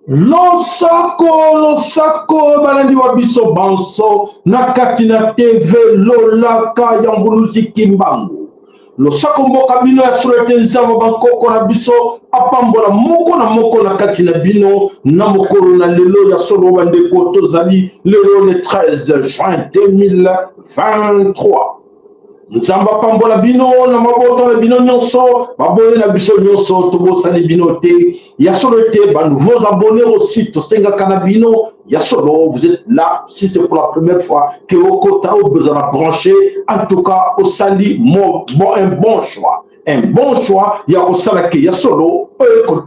losako balandi wa biso banso na kati na TV lolaka ya mbuluzi kimbangu losako mboka bino ya solete nzamba bankoko na biso apambola moko na kati na bino na mokolo na lelo ya solo bandeko tozali lelo le 13 juin 2023 nzamba pambola bino na mabota na bino nyonso babone na biso nyonso tobosani bino te ya solo te ba nouveaux abonnés aussi tosengaka na bino ya solo vous êtes là si c'est pour la première fois que okota au besoin brancher en tout cas au sali un bon choix ya kosala ke ya solo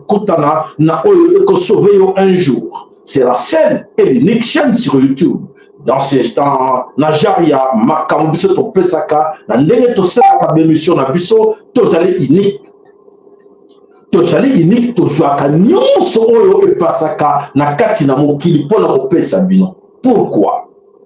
kutana na oyo ko sauver yo un jour c'est la seule et l'unique chaîne sur YouTube dans ces temps na jaria makambo biso topesaka na ndenge tosalaka bémission na biso tozali unique tozwaka nyonso oyo epasaka na kati na mokili mpona kopesa bino pourquoi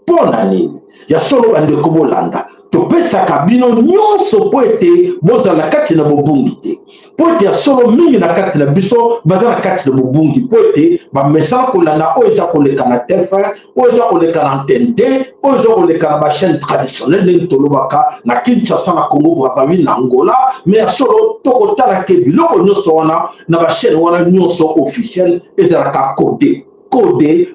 mpona nini ya solo bandeko bolanda topesaka bino nyonso po ete bozala kati na bobungi te po ete ya solo mingi na kati na biso baza na kati na bobungi po ete bamesala kolanda oyo eza koleka na telefone oyo eza koleka na antenne te oyo eza koleka na bachaîne traditionnelle ndenge tolobaka na Kinshasa na Congo Brazzaville na Angola mais ya solo tokotala ke biloko nyonso wana na bachaîne wana nyonso officielle ezalaka codé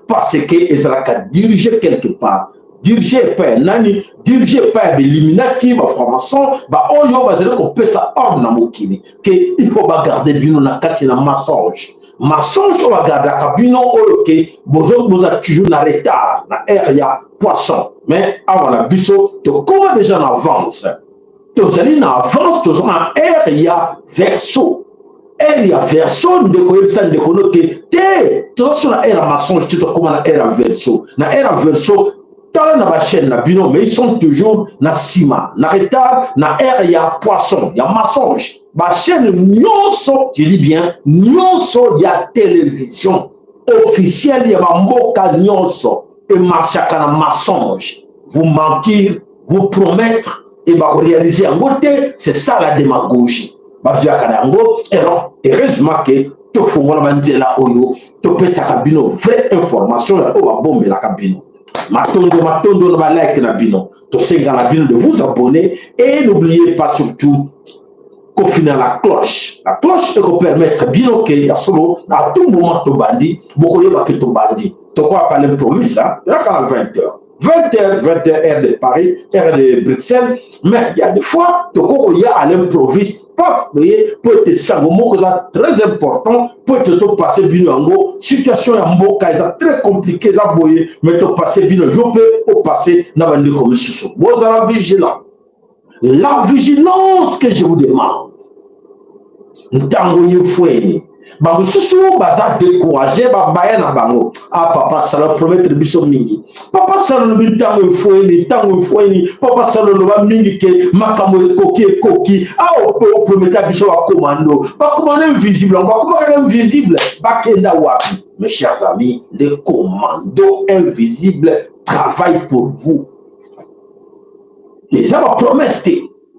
parce que ezalaka dirigé quelque part dirigé par nani dirigé par l'illuminati ba franc-maçon ba oyo bazali kopesa ordre na mokili que il faut garder bino na kati na mensonge o bagardaka bino oyo ke boza toujours na retard na ère ya poisson mais avant la biso tokoma déjà en avance tozali na avance tozali na ère ya verseau ndeko yebisa ndeko noke te tozo na ère mensonge te tokoma na ère verseau na ère verseau tala na ba chaîne na bino mais ils sont toujours na sima na retard na ère ya poisson ya mensonge ba chaîne nyonso je dis bien nyonso ya télévision officielle ya ba mboka nyonso et marchaka na mensonge vous mentir vous promettre et ba réaliser en côté c'est ça la démagogie ba viaka na yango heureusement que to fongola banzela oyo to pesaka bino vraie information o ba bombelaka bino matondo na like na bino tosenga na bino de vous abonner et n'oubliez pas surtout qu'au final la cloche est pour permettre bino que ya solo à tout moment to bandi bokoyeba ke to bandi to quoi parler promis ça là quand 20h heure de Paris, heure de Bruxelles, mais il y a des fois, il y a à l'improviste, pas, vous voyez, pour être sangomo, très important, pour être passer binango, situation ya mboka, c'est très compliqué, ça, vous voyez, mais to passer binango, yo peut au passer, n'a pas de comme ça. Vous êtes vigilant. La vigilance que je vous demande, ntango yefoué, bango susu baza découragé babaya na bango ah papa sala promettre biso mingi papa sala no bitango foueni papa sala no ba mingi ke makambo ekoki ah o promettre biso ba commando invisible bakenda wapi mes chers amis les commandos invisibles travaillent pour vous les hommes promesses.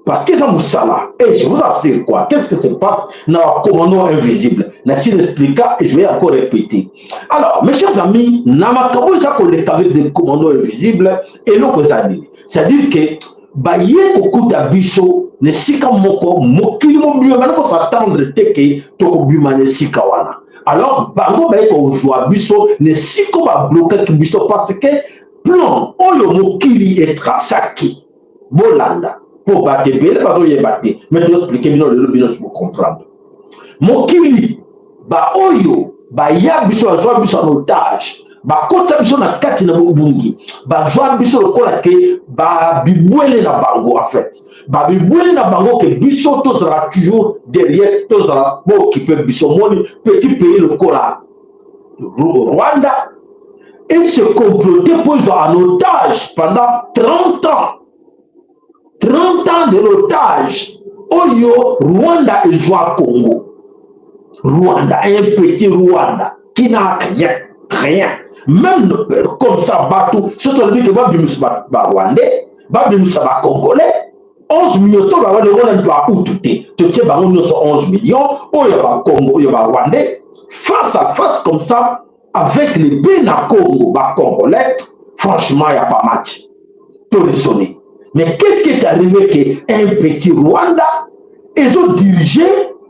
Parce que ça vous sala. Et je vous assure quoi. Qu'est-ce que se passe dans le commandant invisible? Merci d'expliquer et je vais encore répéter. Alors, mes chers amis, namakabo ça qu'on est avec des commandants invisibles et l'autre c'est-à-dire que baye kokuta biso ne sika moko mokili mobile maintenant faut s'attendre teke toko bima ne sika wana. Alors, bango baye ko joie biso ne sika ba bloquer biso parce que plan oyo mokili est tracé bolanda. Pour battre, mais tu expliquer le bino pour comprendre. Mokili, ba oyo, ba ya biso en otage, ba kota biso na kati na bobungi, ba zwa biso lokola ke ba bibwele na bango en fait. Ba bibwele na bango ke biso to sera toujours derrière, to sera occuper biso moni petit pays lokola Rwanda et se comploter pour en otage pendant 30 ans. 30 ans de l'otage. Oyo, Rwanda et Joa Congo. Rwanda, un petit Rwanda qui n'a rien. Même comme ça, Batou, c'est on dit que Babimusa Rwandais, Babimusa Congolais, 11 millions de dollars, le Rwanda doit outouter. Tu sais, 11 millions, Oyo Congo, Oyo Rwandais, face à face comme ça, avec les Bénin Congo, Congolais, franchement, il n'y a pas match. Tout les sonner. Mais qu'est-ce qui est arrivé qu'un petit Rwanda, ils ont dirigé,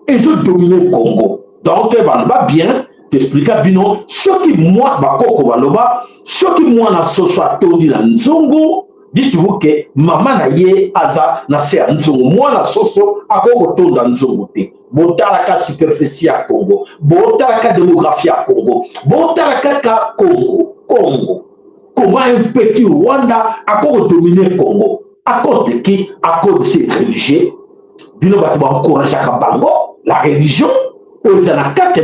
ils ont dominé le Congo. Donc, il va bien t'expliquer, Bino, ceux qui moi, ceux qui moi, na soso atondi na nzongo, dites-vous que maman na ye aza na se nzongo, moi na soso akoko tonda nzongo te. Botalaka superficie à Congo, botalaka démographie à Congo, botalaka Congo, Congo. Comment un petit Rwanda a dominé le Congo? À cause de qui? À cause de ces religieux. Bino batu encourage à Bango, la religion, aux anakati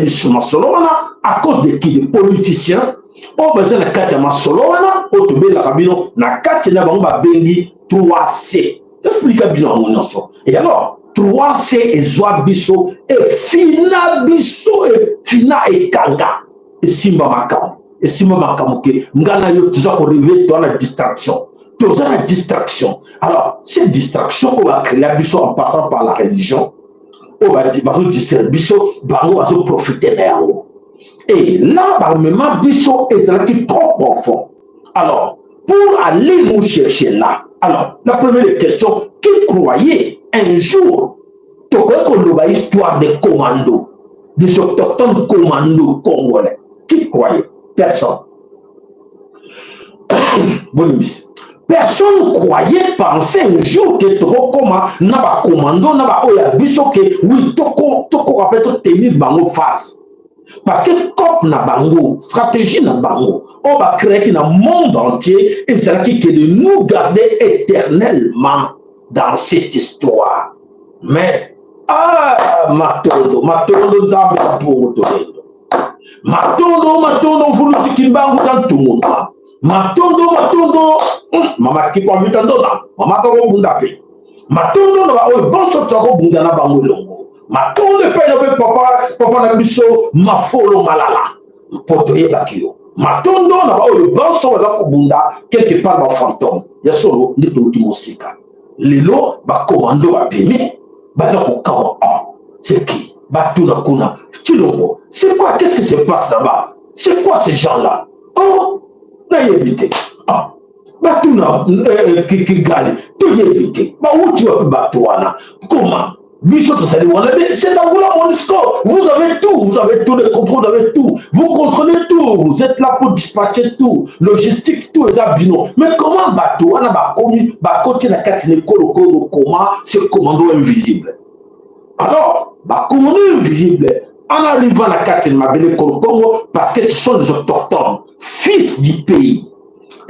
à cause de qui? Les politiciens. Aux anakati à Masolowana, au tombé la rabino, nakati na bango bengi 3C. Explique bien mon nom. Et alors, 3C et Zwabiso et Fina Biso et Fina et Kanga et Simba Makam. Et Simba Makam, Ngana yo tu dois arriver dans la distraction. Tu as la distraction. Alors, cette distraction, on va créer la Biso en passant par la religion. On va dire, Biso, on va profiter d'elle. Et là, même Biso est trop profond. Alors, pour aller nous chercher là, alors, la première question, qui croyait un jour, tu connais l'histoire des commandos, des autochtones commandos congolais? Qui croyait? Personne. Personne croyait penser un jour que tu n'a pas commando, n'a pas oyabiso que oui, toko rappelle tenir bango face. Parce que comme na bango, stratégie na bango, on va créer dans le monde entier et c'est qui que de nous garder éternellement dans cette histoire. Mais matondo nzambe pour toledo. Matondo vulu sikimbangu dans tout le monde. Matondo mama kipwa mitandona mama ko bunda pe. Matondo na o bon soto ko bunda na bango longo. Matondo pe no papa na biso mafolo malala. Poto yeba kilo. Matondo na o bon soto ko bunda quelque part dans fantôme. Ya solo ndi to timosika. Lelo ba commando ba bimi ba ko kawa. C'est qui? Batuna kuna. Chilongo. C'est quoi? Qu'est-ce qui se passe là-bas? C'est quoi ces gens-là? Oh, là y évité. Ah, Batuna Kigali. Tu y évité. Bah où tu vas Batouana? Comment? C'est dans mon discours. Vous avez tout les contrôles, vous avez tout. Vous contrôlez tout. Vous êtes là pour dispatcher tout. Logistique, tout les abinons. Mais comment Batouana va commis, va côté la catine comment c'est commando invisible? Alors, commando invisible, en arrivant à la carte de Mabele Congo, parce que ce sont des autochtones, fils du pays.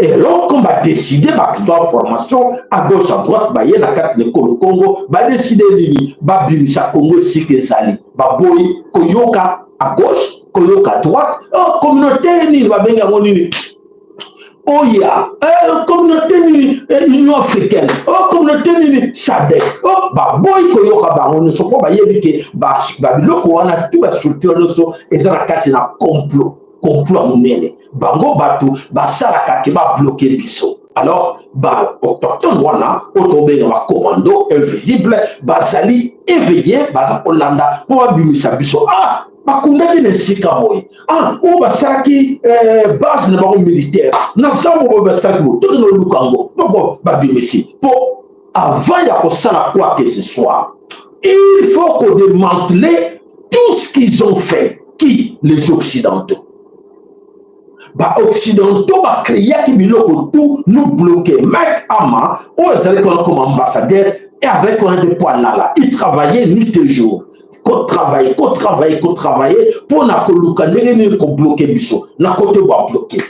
Et alors qu'on va décider, faire formation à gauche, à droite, y a la carte de Congo, va décider, va Bilisa Congo, si que ça boy, Koyoka à gauche, Koyoka à droite, communauté, va bien monini. Oh ya, communauté Union africaine, communauté SADC, boy Koyoka on ne sont pas yébike, biloko wana tout va structure noso et ça la carte na complot monene. Bango batu basalaka ke ba bloquer biso. Alors autochtone wana otobe na commando invisible bazali éveillé Olanda pour bimisa biso. Bakundaki na sika boy. O basalaki base na bako militaire. Na sambo basalaki tout no lukango. Babimisi. Pour avant ya kosala quoi que ce soit, il faut qu'on démantele tout ce qu'ils ont fait. Qui? Les Occidentaux. Occidentaux va créer qui biloko tout nous bloquer. Mike Ama, ils allaient comme ambassadeur et avec on a des points là. Ils travaillaient nuit et jour. Qu'on travaille pour na koluka ndenge ko bloquer biso. Na côté va bloquer.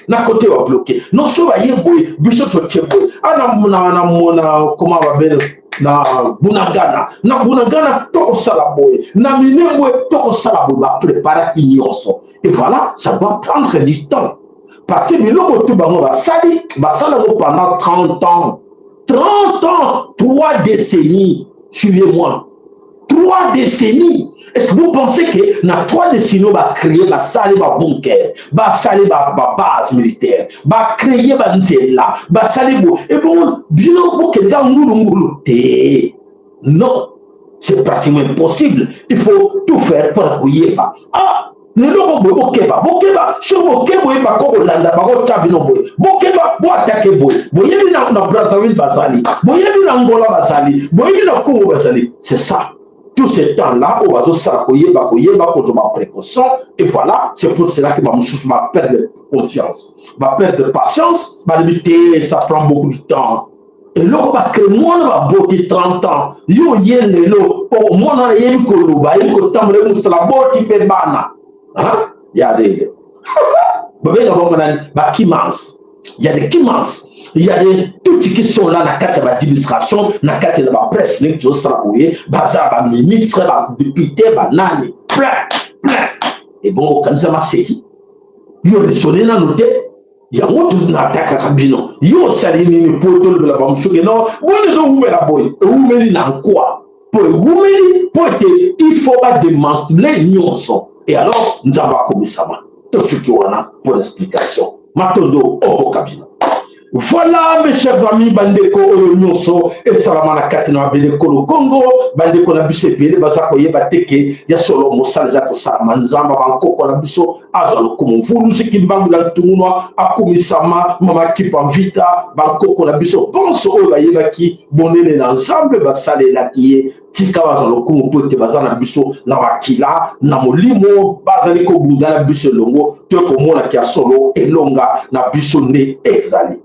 Non so va yeboy biso to tchebo. Na comment va belle na Bunagana to sala boy. Na Minembwe to sala boy va préparer union. Et voilà, ça va prendre du temps. Parce que biloko tout bango va sali pendant 30 ans. 3 décennies. Suivez-moi. 3 décennies. Est-ce que vous pensez que dans 3 décennies, on va créer la salle, un bunker, va salle, base militaire, va créer un nzela, va salle, et bon, bien que dans non, c'est pratiquement impossible. Il faut tout faire pour accueillir. Neloko boy bokeba sur bokebo e bako landa bako chabino boy bokeba bo attaquer boy boyebi na Brazzaville basali boyebi na Angola basali boyebi na Congo basali. C'est ça. Tout ce temps-là, on va se koyeba ma précaution et voilà, c'est pour cela que ma perte de confiance, ma perte de patience, ma limité, ça prend beaucoup de temps. Et là, on va créer moi va beauté 30 ans. Yo yen lelo, oh moi na yen koloba, yen ko tamre musla beauté pe bana. Hein? Il y a des il y a des kimans, il y a des tout qui sont là dans la carte de l'administration, dans la carte de la presse, les qui sont travaillés, bazar, ba ministre, ba député, ba nani, plein. Et bon, quand ça m'a série, il y a sonné dans nos têtes. Il y a un autre attaque à Kabino. Il y a un salini, mais pour tout le monde, non, bon, les gens, où est la boy? Où est la quoi? Pour il faut pas démanteler l'union. Et alors, nous avons commis ça. Tout ce qui est là pour l'explication. Matondo, au cabine. Voilà, mes chers amis, Bandeko, Nyonso, et Salamana Katina, Bandeko, le Congo, Bandeko, Nabiso, et Bele, Bazako, Yebateke, Yasolo, Mossalzako, Salamanzama, Banko, Konabiso, Azalo, comme vous, nous, qui m'ont dans tout le monde, Akumisama, Mama Kipavita, Banko, Konabiso, pense au Bayebaki, Bonne, l'ensemble, Basale, la qui tika bazalo kumpo te bazana biso na wakila na molimo bazali ko bundala biso longo to ko mona kia solo elonga na biso ne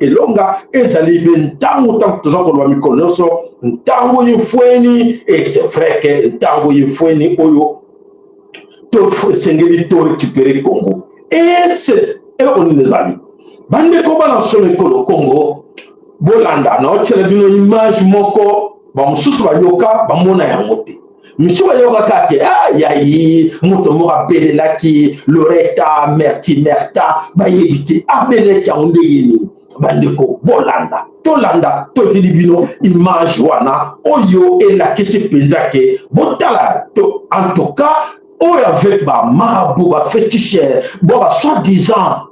elonga ezali bentango tango tozako lwa mikonoso ntango yefweni et c'est vrai que ntango yefweni oyo to sengeli to récupérer Congo et c'est on les ali bande ko bana solo Congo bolanda na otela bino image moko bamususu bayoka bamona yango te misu bayoka kake yayi moto moko abelelaki loreta merta bayebi te abelelaki yango ndenge nini bandeko bolanda tolanda tozeli bino image wana oyo elakisi mpenza ke botala to en tout cas oyo avec marabout féticheur bon soi-disant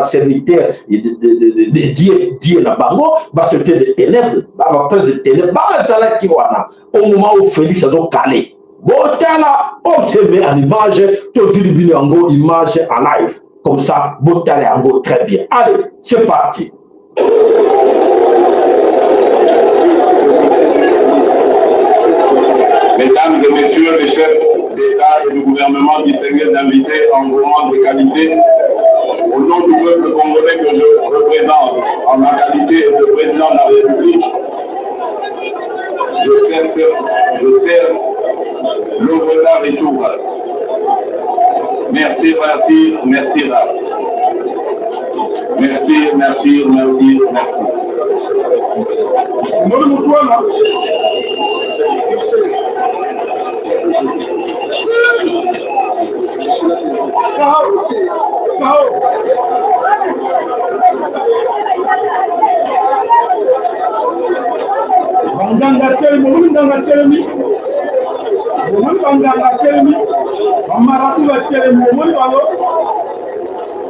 serviteur de Dieu na bango serviteur de ténèbres prince de ténèbres bazalaki wana au moment où Félix azo calé botala on se met en image tozili bino yango image en live comme ça botala yango très bien. Allez, c'est parti. Mesdames et messieurs les chefs d'État et du gouvernement distingués d'invités en moment de qualité, au nom du peuple congolais que je représente en ma qualité de président de la République, je sers le retard et tout. Merci, merci. Banganga telemi, Amaratu telemi,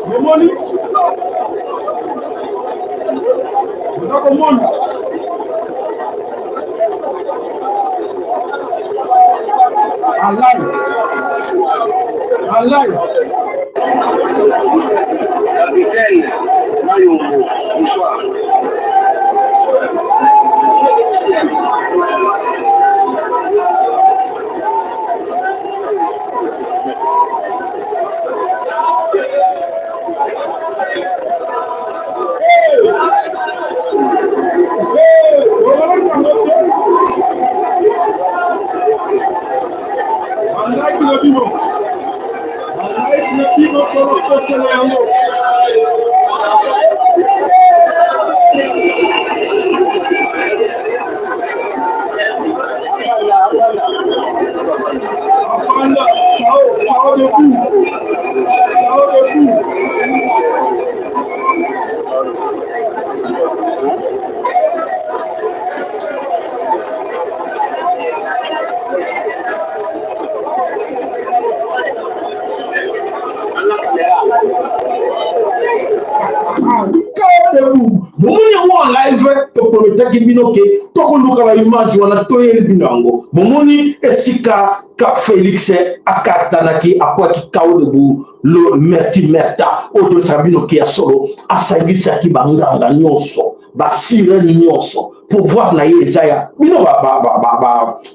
Momoni, vous avez commandé. Allah. Capitaine Mayombo, bonsoir. toluka ba image wana toyeli binango bomoni esika ka Félix akatanaki akwaki kao debu lo merta oto sabino ki asolo asangisaki banganga nyonso basireni nyonso pouvoir na ye ezaya bino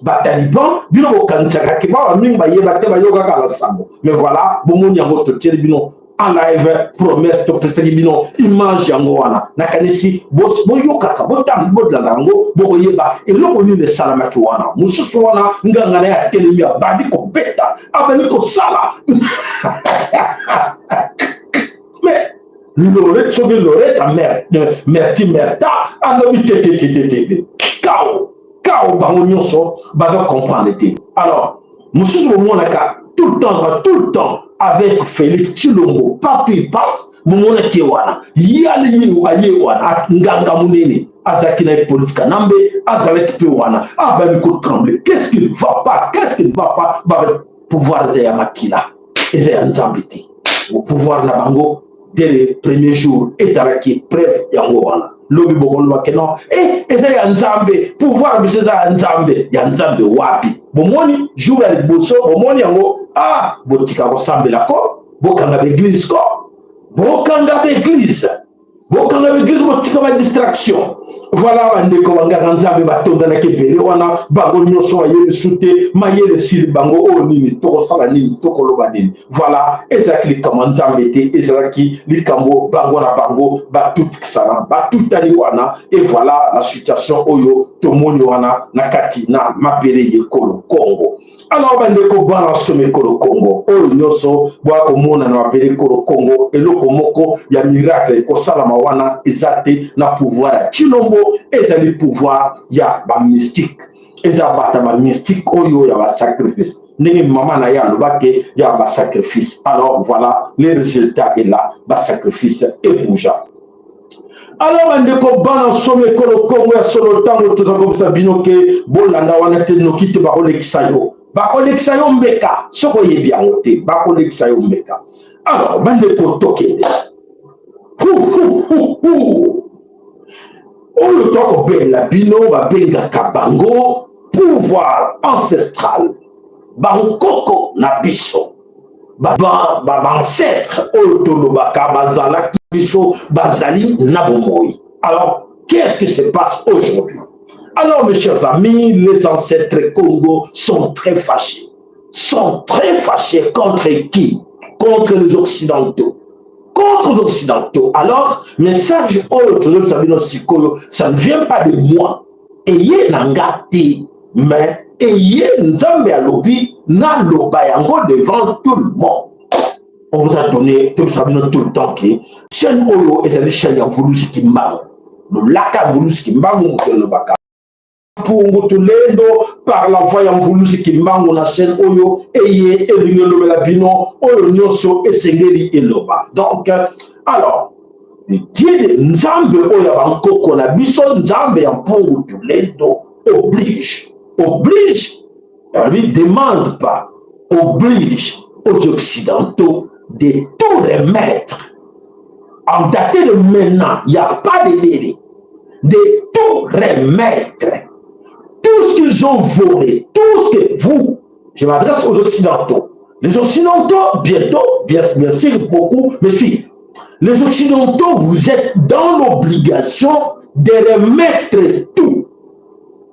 bataliban bino bokanisaka ke bamingi bayeba te bayokaka na sango mais voilà bomoni yango totieli bino en live promesse topesaki bino image yango wana nakanisi boyokaka botalanda yango bokoyeba eloko nini esalamaki wana mosusu wana nganga na ye atelemi abandi kobeta abandi kosala mais Lorette sauver Lorette ta mère merta alobi tete kao bango nyonso baza comprendre te alors mosusu bomonaka tout le temps avec Félix Tshilombo partout il passe momonaki wana yali nini aye wana nganga munene azaki na police kanambe azalaki pe wana abami ko trembler qu'est-ce qui ne va pas ba pouvoir de makila eza ya nzambe te au pouvoir na bango dès les premiers jours ezalaki preuve yango wana lobi bokolobaki non eza ya nzambe pouvoir biso eza ya nzambe wapi bomoni jour ya liboso bomoni yango botika kosambela ko bokanga baeglise bokanga baeglise botika ba distraction voilà bandeko bangaka nzambe batondanaki ebele wana bango nyonso bayeli su te mayele sili bango oyo nini tokosala nini tokoloba nini voilà ezalaki likambo nzambe te ezalaki likambo bango na bango batutikisana batutani wana et voilà la situation oyo tomoni wana na kati na mabele yekolo Congo. Alors bandeko bana some kolo Congo oyo nyonso bwakomona na mabele kolo Congo eloko moko ya miracle kosalama wana ezate na pouvoir ya Tshilombo ezali pouvoir ya ba mystique eza bata ba mystique oyo ya ba sacrifice ndenge mama na ya lobake ya ba sacrifice. Alors voilà les résultats est là ba sacrifice et bouja. Alors bandeko bana some kolo Congo ya solo tango tozakomisa binoke bolanda wana te nokite ba olekisa yo bakolekisa yo mbeka soko yebi yango te bakolekisa yo mbeka. Alors bandeko tokende oyo tokobela bino babengaka bango pouvoir ancestral bankoko na biso bancêtre oyo tolobaka bazalaki biso bazali na bomoi. Alors qu'est-ce qui se passe aujourd'hui? Alors mes chers amis, les ancêtres Congo sont très fâchés contre qui? Contre les Occidentaux. Alors, message ça ne vient pas de moi. Ayez nangati, mais ayez nzambe alobi na loba yango devant tout le monde. On vous a donné tout le temps que chaîne oyo ezali chaîne ya Vulusi Kimbangu. Le laka Vulusi Kimbangu le baka. Pour Ngotulendo par la voix en Vulusi Kimbangu na chaîne oyo eye elingelo bela bino oyo nyoso esengeli eloba. Donc alors le Dieu de Nzambe oyo bankoko na biso Nzambe ya Ngotulendo oblige, lui demande pas, oblige aux Occidentaux de tout remettre. En daté de maintenant, il n'y a pas de délai, de tout remettre. Tout ce qu'ils ont volé, tout ce que vous, je m'adresse aux Occidentaux. Les Occidentaux, bientôt, bien sûr, beaucoup me suivent. Les Occidentaux, vous êtes dans l'obligation de remettre tout.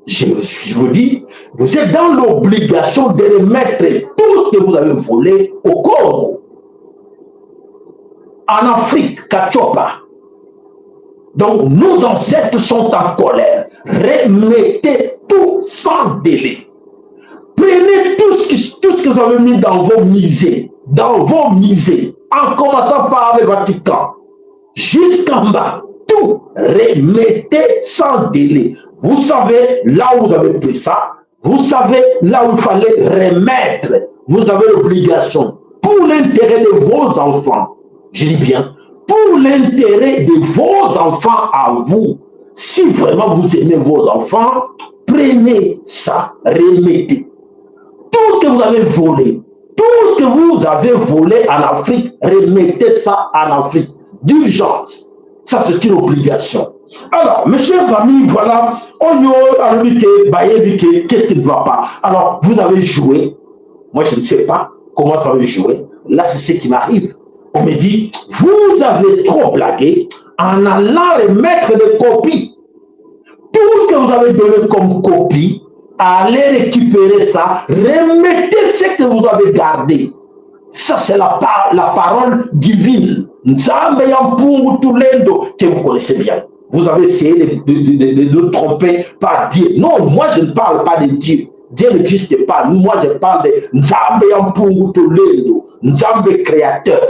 Je vous dis, vous êtes dans l'obligation de remettre tout ce que vous avez volé au Congo. En Afrique, Kachopa. Donc, nos ancêtres sont en colère. Remettez tout sans délai. Prenez tout ce que vous avez mis dans vos musées, en commençant par le Vatican, jusqu'en bas. Tout remettez sans délai. Vous savez là où vous avez pris ça, vous savez là où il fallait remettre. Vous avez l'obligation pour l'intérêt de vos enfants. Je dis bien, pour l'intérêt de vos enfants à vous. Si vraiment vous aimez vos enfants, prenez ça, remettez. Tout ce que vous avez volé, tout ce que vous avez volé en Afrique, remettez ça en Afrique. D'urgence. Ça, c'est une obligation. Alors, mes chers amis, voilà, qu'est-ce qui ne va pas? Alors, vous avez joué, moi je ne sais pas comment vous avez joué, là c'est ce qui m'arrive. On me dit, vous avez trop blagué en allant remettre des copies. Tout ce que vous avez donné comme copie, allez récupérer ça, remettez ce que vous avez gardé. Ça, c'est la parole divine. Nzambe Yampungu Tulendo, que vous connaissez bien. Vous avez essayé de nous tromper par Dieu. Non, moi je ne parle pas de Dieu. Dieu n'existe pas. Moi je parle de Nzambe Yampungu Tulendo, Nzambe créateur,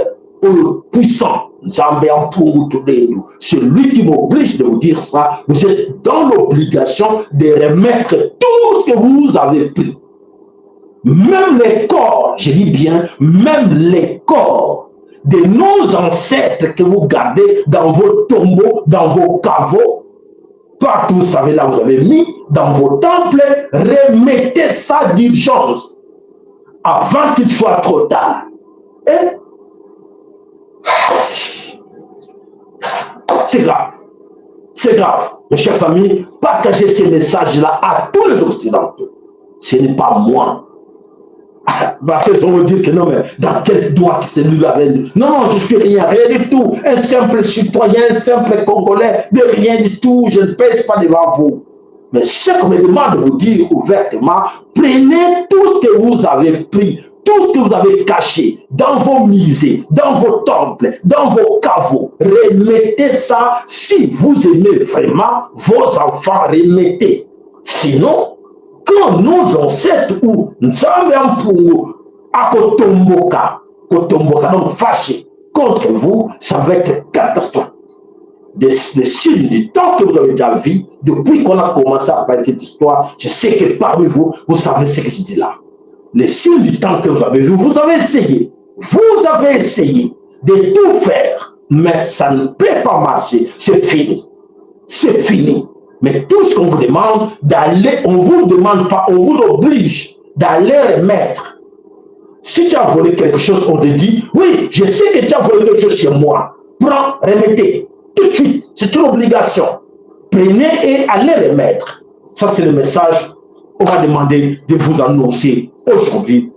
le puissant. Nzambe Yampungu Tulendo. C'est lui qui m'oblige de vous dire ça. Vous êtes dans l'obligation de remettre tout ce que vous avez pris. Même les corps, je dis bien, même les corps de nos ancêtres que vous gardez dans vos tombeaux, dans vos caveaux, partout, vous savez, là, vous avez mis, dans vos temples, remettez ça d'urgence, avant qu'il soit trop tard. Et c'est grave. C'est grave. Mes chers amis, partagez ces messages-là à tous les Occidentaux. Ce n'est pas moi. Parce qu'ils vont me dire que non, mais dans quel droit que c'est lui la reine? Non, je suis rien du tout. Un simple citoyen, un simple Congolais, de rien du tout. Je ne pèse pas devant vous. Mais ce qu'on me demande de vous dire ouvertement, prenez tout ce que vous avez pris, tout ce que vous avez caché dans vos musées, dans vos temples, dans vos caveaux. Remettez ça si vous aimez vraiment vos enfants, remettez. Sinon, quand nos ancêtres ou Nzambe Yampungu Kotomboka, donc fâchés contre vous, ça va être catastrophique. Des signes du temps que vous avez déjà vu, depuis qu'on a commencé à parler de cette histoire, je sais que parmi vous, vous savez ce que je dis là. Les signes du temps que vous avez vu, vous avez essayé de tout faire, mais ça ne peut pas marcher, c'est fini. C'est fini. Mais tout ce qu'on vous demande d'aller, on ne vous demande pas, on vous oblige d'aller remettre. Si tu as volé quelque chose, on te dit, oui, je sais que tu as volé quelque chose chez moi. Prends, remettez. Tout de suite, c'est une obligation. Prenez et allez remettre. Ça, c'est le message qu'on va demander de vous annoncer aujourd'hui,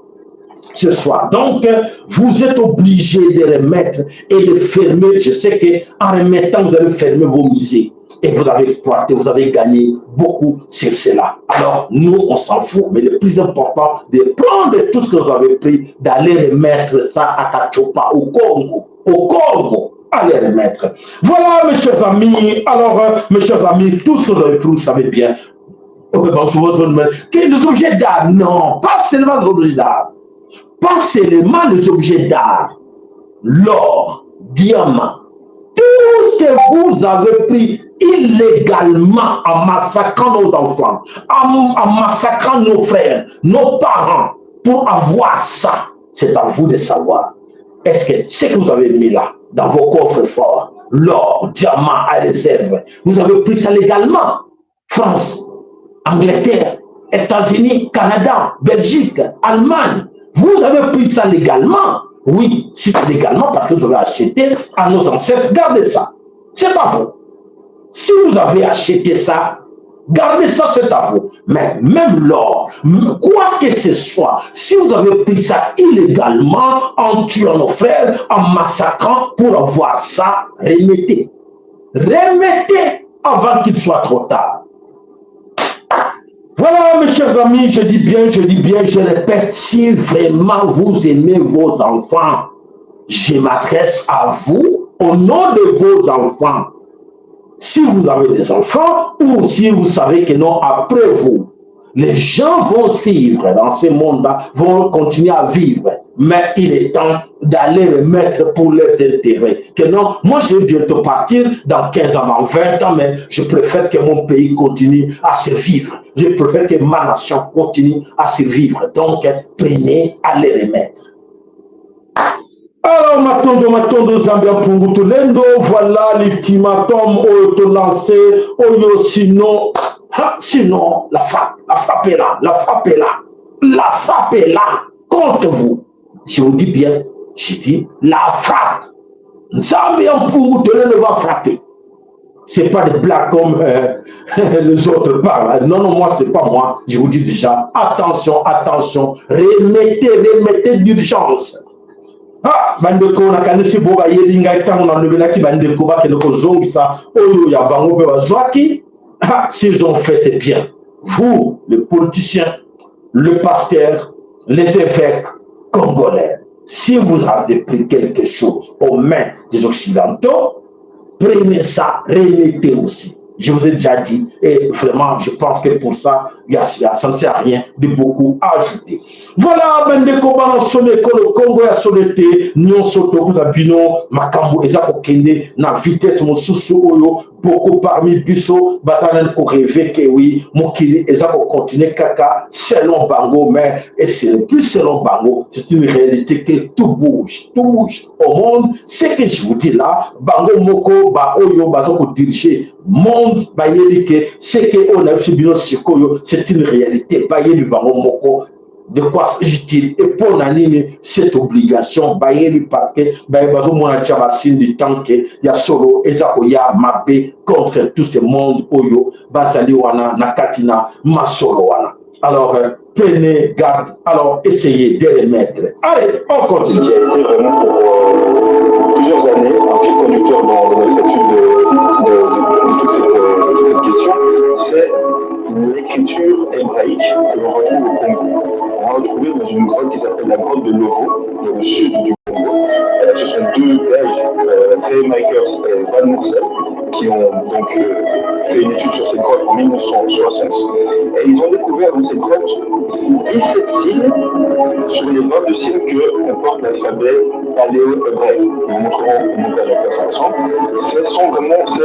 ce soir. Donc, vous êtes obligé de remettre et de fermer. Je sais qu'en remettant, vous allez fermer vos musées. Et vous avez exploité, vous avez gagné beaucoup sur cela. Alors, nous, on s'en fout. Mais le plus important, de prendre tout ce que vous avez pris, d'aller remettre ça à Kachopa, au Congo. Au Congo. Allez remettre. Voilà, mes chers amis. Alors, mes chers amis, tout ce que vous avez pris, vous savez bien. Que les objets d'art, non, pas seulement les objets d'art. Pas seulement les objets d'art. L'or, diamant. Tout ce que vous avez pris illégalement en massacrant nos enfants, en massacrant nos frères, nos parents, pour avoir ça, c'est à vous de savoir. Est-ce que ce que vous avez mis là, dans vos coffres forts, l'or, diamant à réserve, vous avez pris ça légalement? France, Angleterre, États-Unis, Canada, Belgique, Allemagne, vous avez pris ça légalement? Oui, si c'est légalement, parce que vous avez acheté à nos ancêtres, gardez ça. C'est à vous. Si vous avez acheté ça, gardez ça, c'est à vous. Mais même l'or, quoi que ce soit, si vous avez pris ça illégalement, en tuant nos frères, en massacrant pour avoir ça, remettez. Remettez avant qu'il soit trop tard. Voilà, mes chers amis, je dis bien, je répète, si vraiment vous aimez vos enfants, je m'adresse à vous au nom de vos enfants. Si vous avez des enfants, ou si vous savez que non, après vous, les gens vont vivre dans ce monde-là, vont continuer à vivre. Mais il est temps d'aller remettre pour leurs intérêts. Que non, moi je vais bientôt partir dans 15 ans, dans 20 ans, mais je préfère que mon pays continue à se vivre. Je préfère que ma nation continue à se vivre. Donc, prenez à les remettre. Alors, matondo Zambia Mpungu Tulendo, voilà l'ultimatum au lancé, au sinon, la frappe est là, contre vous. Je vous dis bien, je dis la frappe. Zambia Mpungu Tulendo va frapper. C'est pas des blagues comme les autres parlent. Non, non, moi, c'est pas moi. Je vous dis déjà, attention, attention, remettez d'urgence. Ah, bandeko na kanisi boba yelinga itango na lobelaki bandeko ba kende kozongisa oyo ya bango pe bazwaki. Ah, s'ils ont fait, c'est bien. Vous, les politiciens, le pasteur, les évêques congolais, si vous avez pris quelque chose aux mains des Occidentaux, prenez ça, remettez aussi. Je vous ai déjà dit, et vraiment, je pense que pour ça, ça ne sert à rien de beaucoup ajouter. Voilà, bandeko bana sonné que le Congo a sonné, non soto bino, makambo ezako kende na vitesse mosusu oyo, beaucoup parmi biso batanen ko rêver que oui, mokili ezako continuer kaka selon bango, mais et c'est plus selon bango, c'est une réalité que tout bouge au monde. C'est que je vous dis là, bango moko ba oyo bazako diriger monde ba yelike, c'est que on a vu bino sikoyo, c'est une réalité ba yeli bango moko. De quoi s'agit-il? Et pour l'année, cette obligation, parce que du temps que ya solo ezakoya mabe contre tout ce monde oyo basali wana nakatina masolo wana. Alors prenez garde, alors essayez de les mettre. Allez, on continue. Ce qui a été vraiment pour plusieurs années un fil conducteur dans notre étude de toute cette question, c'est l'écriture hébraïque que l'on retrouve au Congo. On l'a retrouvé dans une grotte qui s'appelle la grotte de Lovo, dans le sud du Congo. Ce sont deux Belges, Trey Makers et Van Mursel, qui ont donc fait une étude sur cette grotte en 1960. Et ils ont découvert dans cette grotte 17 signes sur les 22 signes que comporte l'alphabet paléo-hébraïque. Nous montrerons comment faire la place ensemble. Ce sont vraiment ce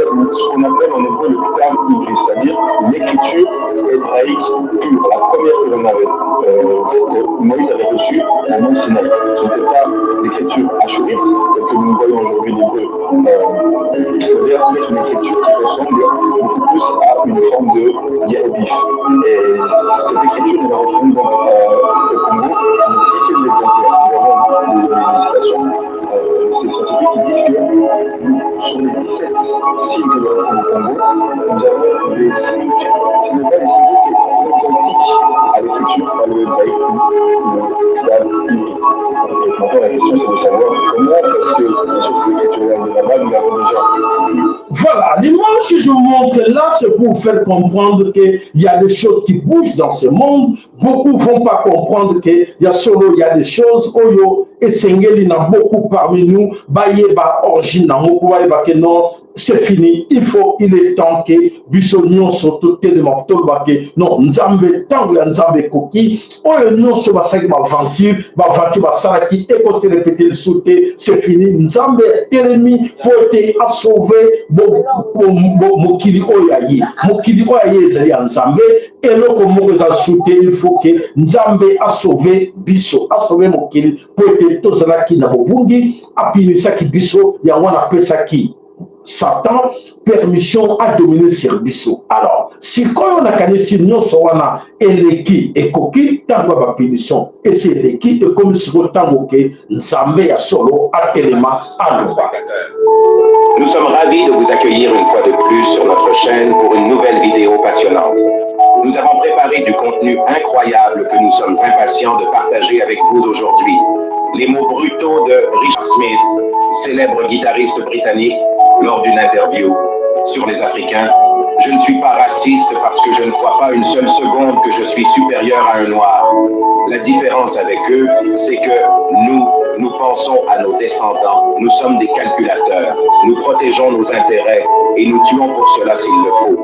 qu'on appelle en hébreu le Ktav Ivri, c'est-à-dire l'écriture hébraïque pure, la première que l'on avait, que Moïse avait reçue au Mont Sinaï. Ce n'était pas l'écriture ashurite, telle que nous voyons aujourd'hui l'hébreu, c'est-à-dire une écriture qui ressemble beaucoup plus à une forme de hiéroglyphe. Et cette écriture, nous la retrouvons donc au Congo, ici de l'exemplaire. Nous avons des citations ces scientifiques qui disent que sur les 17 signes que nous avons au Congo, nous avons des signes, ce n'est pas des signes, c'est identique à l'écriture paléo-hébraïque ou la Bible. Et maintenant, la question, c'est de savoir comment est-ce que sur ces écritures-là de là-bas, nous l'avons déjà. Voilà, l'image que je vous montre là, c'est pour vous faire comprendre qu'il y a des choses qui bougent dans ce monde. Beaucoup ne vont pas comprendre qu'il y a solo, il y a des choses, oyo, et Sengeli n'a beaucoup parmi nous, baye ba origine, que non, c'est fini, il est temps que Bissonion soit tellement que non, Nzambe, tango ya Nzambe koki, oyo non se basaki ba aventure ba saraki, et qu'on se répéter le sauté, c'est fini, Nzambe, ennemi, pour te à sauver, mokili oyaye, mokili oyaye ezali ya Nzambe, et loko moko za sauté, il faut que Nzambe a sauvé biso, a sauvé mokili, pour te tozalaki na bobungi, apinisaki biso, ya wana pesaki. Satan, permission à dominer sur biso. Alors, si on a gagné si nous sommes eleki et koki, tango ba pénition, et c'est eleki et comme si on tango ke nzambe ya solo à élément à Nous sommes ravis de vous accueillir une fois de plus sur notre chaîne pour une nouvelle vidéo passionnante. Nous avons préparé du contenu incroyable que nous sommes impatients de partager avec vous aujourd'hui. Les mots brutaux de Richard Smith, célèbre guitariste britannique, lors d'une interview sur les Africains. Je ne suis pas raciste parce que je ne crois pas une seule seconde que je suis supérieur à un noir. La différence avec eux, c'est que nous pensons à nos descendants. Nous sommes des calculateurs. Nous protégeons nos intérêts et nous tuons pour cela s'il le faut.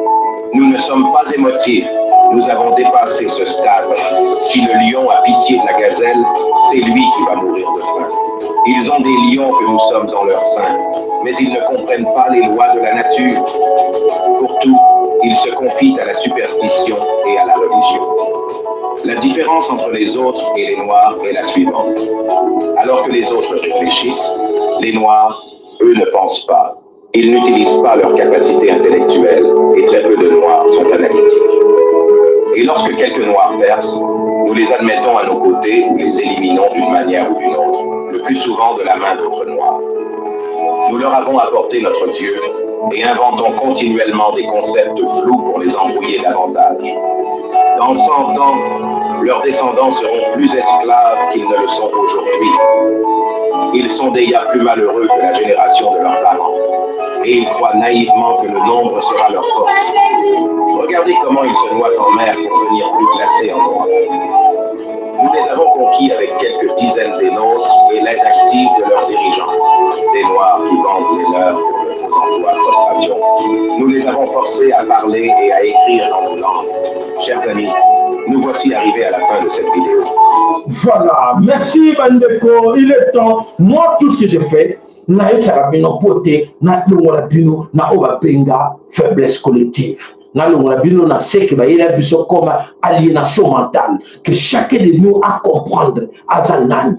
Nous ne sommes pas émotifs. Nous avons dépassé ce stade. Si le lion a pitié de la gazelle, c'est lui qui va mourir de faim. Ils ont des lions que nous sommes en leur sein, mais ils ne comprennent pas les lois de la nature. Pour tout, ils se confient à la superstition et à la religion. La différence entre les autres et les Noirs est la suivante. Alors que les autres réfléchissent, les Noirs, eux, ne pensent pas. Ils n'utilisent pas leur capacité intellectuelle et très peu de Noirs sont analytiques. Et lorsque quelques Noirs percent, nous les admettons à nos côtés ou les éliminons d'une manière ou d'une autre, le plus souvent de la main d'autres Noirs. Nous leur avons apporté notre Dieu et inventons continuellement des concepts flous pour les embrouiller davantage. Dans 100 ans, leurs descendants seront plus esclaves qu'ils ne le sont aujourd'hui. Ils sont déjà plus malheureux que la génération de leurs parents. Et ils croient naïvement que le nombre sera leur force. Regardez comment ils se noient en mer pour devenir plus glacés en eau. Nous les avons conquis avec quelques dizaines des nôtres et l'aide active de leurs dirigeants, des Noirs qui vendent les leurs pour de faux emplois de frustration. Nous les avons forcés à parler et à écrire dans nos langues. Chers amis, nous voici arrivés à la fin de cette vidéo. Voilà, merci Bandeko, il est temps. Moi, tout ce que j'ai fait, na esarabino pote, na longolabino, na obapenga faiblesse collective. Na longolabino na seke ba yela biso comme aliénation mentale que chacun de nous a comprendre à Zanani.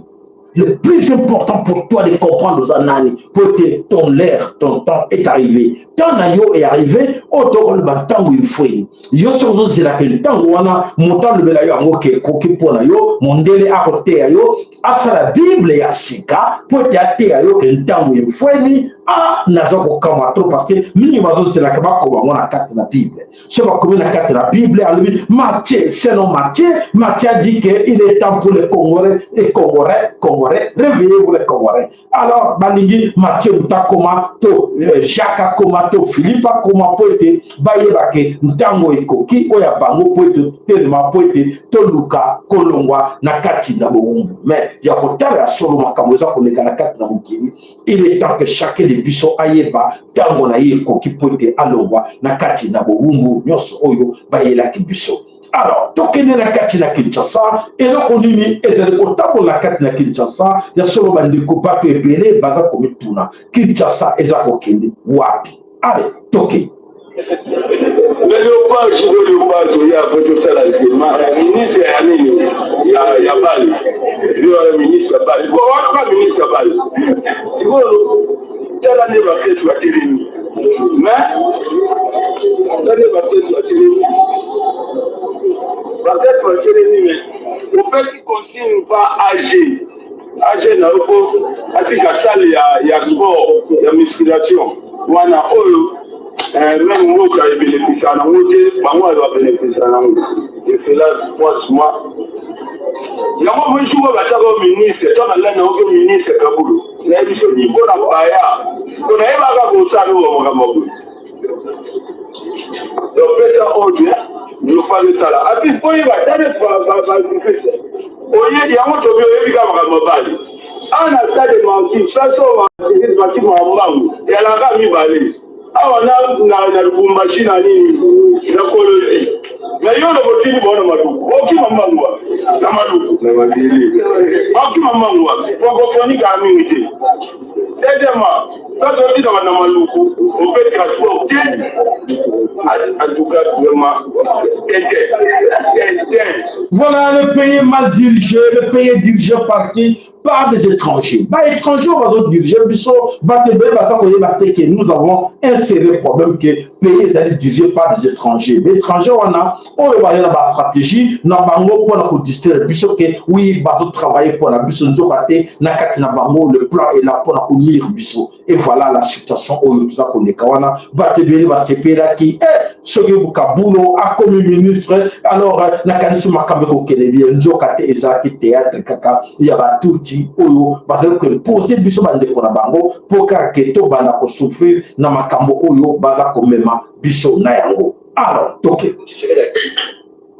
Le plus important pour toi de comprendre Zanani, pour que ton temps est arrivé. Tant nayo est arrivé, autant le temps où il faut. Yo sozo c'est la que le temps où on a montant le belayo à moke koki pour nayo, mon délai à côté ayo, à ça la Bible et à Sika, pour te até ayo que le temps où il faut ni ah nazo ko kamato parce que mini mazo c'est la que va comme on a carte la Bible. C'est pas comme la carte la Bible à lui Matthieu, selon Matthieu dit que il est temps pour les Congolais, réveillez-vous les Congolais. Alors, Balingi, Mathieu Moutakoma, to Jacques Koma, to Philippe Koma, poete, Bayebake, Ntango Ekoki, Oyabango, poete, Telema, poete, Toluka, Kolongwa, Nakati, Naboumbu. Mais, il y a Kotara, Solo Makamoza, Koneka, Nakati, Namukini. Il est temps que chacun des buissons Ayeba, Tango Naye Ekoki, poete, Alongwa, Nakati, Naboumbu, Nyos Oyo, Bayela Kibuso. Alors, tokene na kati na Kinshasa, et donc on dit, et c'est le côté pour la kati na Kinshasa, il y a solo bande coupa pepele, baza komituna. Kinshasa, et ça kokende, wapi. Allez, toke. Le léopard, il y a beaucoup ça là, le ministre est allé, il y a Bali. Le ministre Bali. Il faut avoir un ministre Bali. Si vous, quelle année va faire sur la télé? Mais, l'année va faire sur la télé. Peut-être que les on peut se consigne pas âgé. Âgé n'a pas, il y a sport, il y a musculation. Voilà, même moi qui ai bénéficié à moi, je dois bénéficier à moi. Et c'est là, moi. Il y a un jour où je suis ministre, je suis ministre Kaboulou. Il y a des choses qui sont pas là. On a eu ça, nous, le président Odien, nous parlons de ça là. Et puis, il y a des choses il y a un autre qui on a ça de mentir, ça c'est mentir et elle a mis balai. Ah, on a une machine à la colonie. Mais il y a le motif de Madou. Aucun maman, la Madou. Aucun maman, il faut qu'on y ait. Deuxièmement, quand on dit dans la Maloukou, on peut transporter. En tout cas, vraiment, voilà le pays mal dirigé, le pays est dirigé par qui? Par des étrangers. Bah, étrangers, on va diriger, nous avons un sérieux problème que le pays est dirigé par des étrangers. Les étrangers, on a une stratégie, on a pour distraire, oui, on va travailler pour la bureau, le plan est là pour unir bureau. Et voilà la situation où nous avons des kawana, va se faire qui est ce que vous kabulo a comme ministre. Alors, Nakanisu Makambeko Kenebi, Njokate Ezaki théâtre kaka, il y a tout dit, Oyo, parce que poser biso bande kona bango, pour que to bana ko souffrir, na makambo Oyo, baza komema biso na yango. Alors, toke.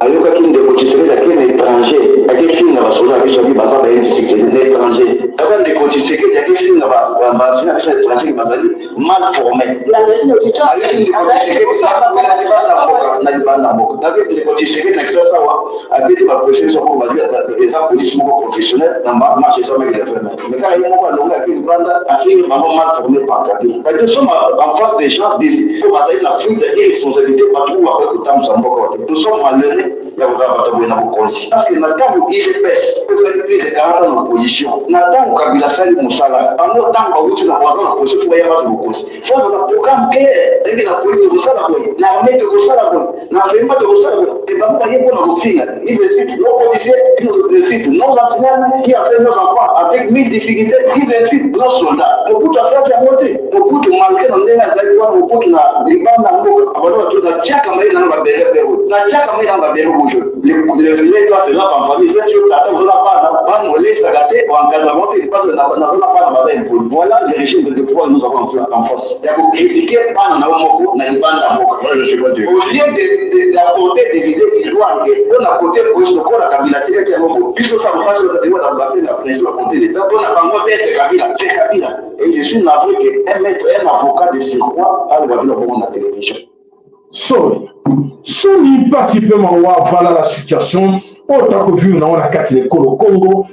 ayoka kinde ko tshisekedi akene étranger akefini na basoda biso bi baza ba yindi sécurité étranger akande ko tshisekedi akefini na basina biso étranger bazali mal formé akende ko tshisekedi na libanda moko akende ko tshisekedi na kisasa wa akende ba processus ko bazali eza police moko professionnel na marché ça mais mais quand il moko alonga akende banda akende ba mal formé par kadri parce que sommes en face des gens des ko bazali la fuite et responsabilité partout avec le temps nous sommes malheureux. Parce que maintenant, il est pèse, il peut faire plus de quand on opposition n'attend Kabila Sali Moussala pendant tant qu'on route la voisin la police pour y avoir le cause faut un programme clair et que la police de ça l'armée de ça l'enseignement de ça et pas pour nos filles ils décident nos policiers nous décident nos enseignants qui enseignent nos enfants avec mille difficultés ils décident nos soldats beaucoup de ça qui a monté beaucoup de malgré dans les aéroports beaucoup de la bande avant tout la tchaka mais dans la belle la tchaka mais dans la belle rouge les classes là en famille voilà les régimes de pouvoir nous avons en force. Il y a beaucoup critiqué par au lieu d'apporter des idées qui doivent on a côté pour ce qu'on a Kabila qui est un puisque ça me passe le débat d'appeler la pression à côté d'État on a pas monté c'est Kabila et je suis navré qu'un avocat de surcroît a le droit de la télévision. Soni principalement voilà la situation autant que vu on a quatre l'école au Congo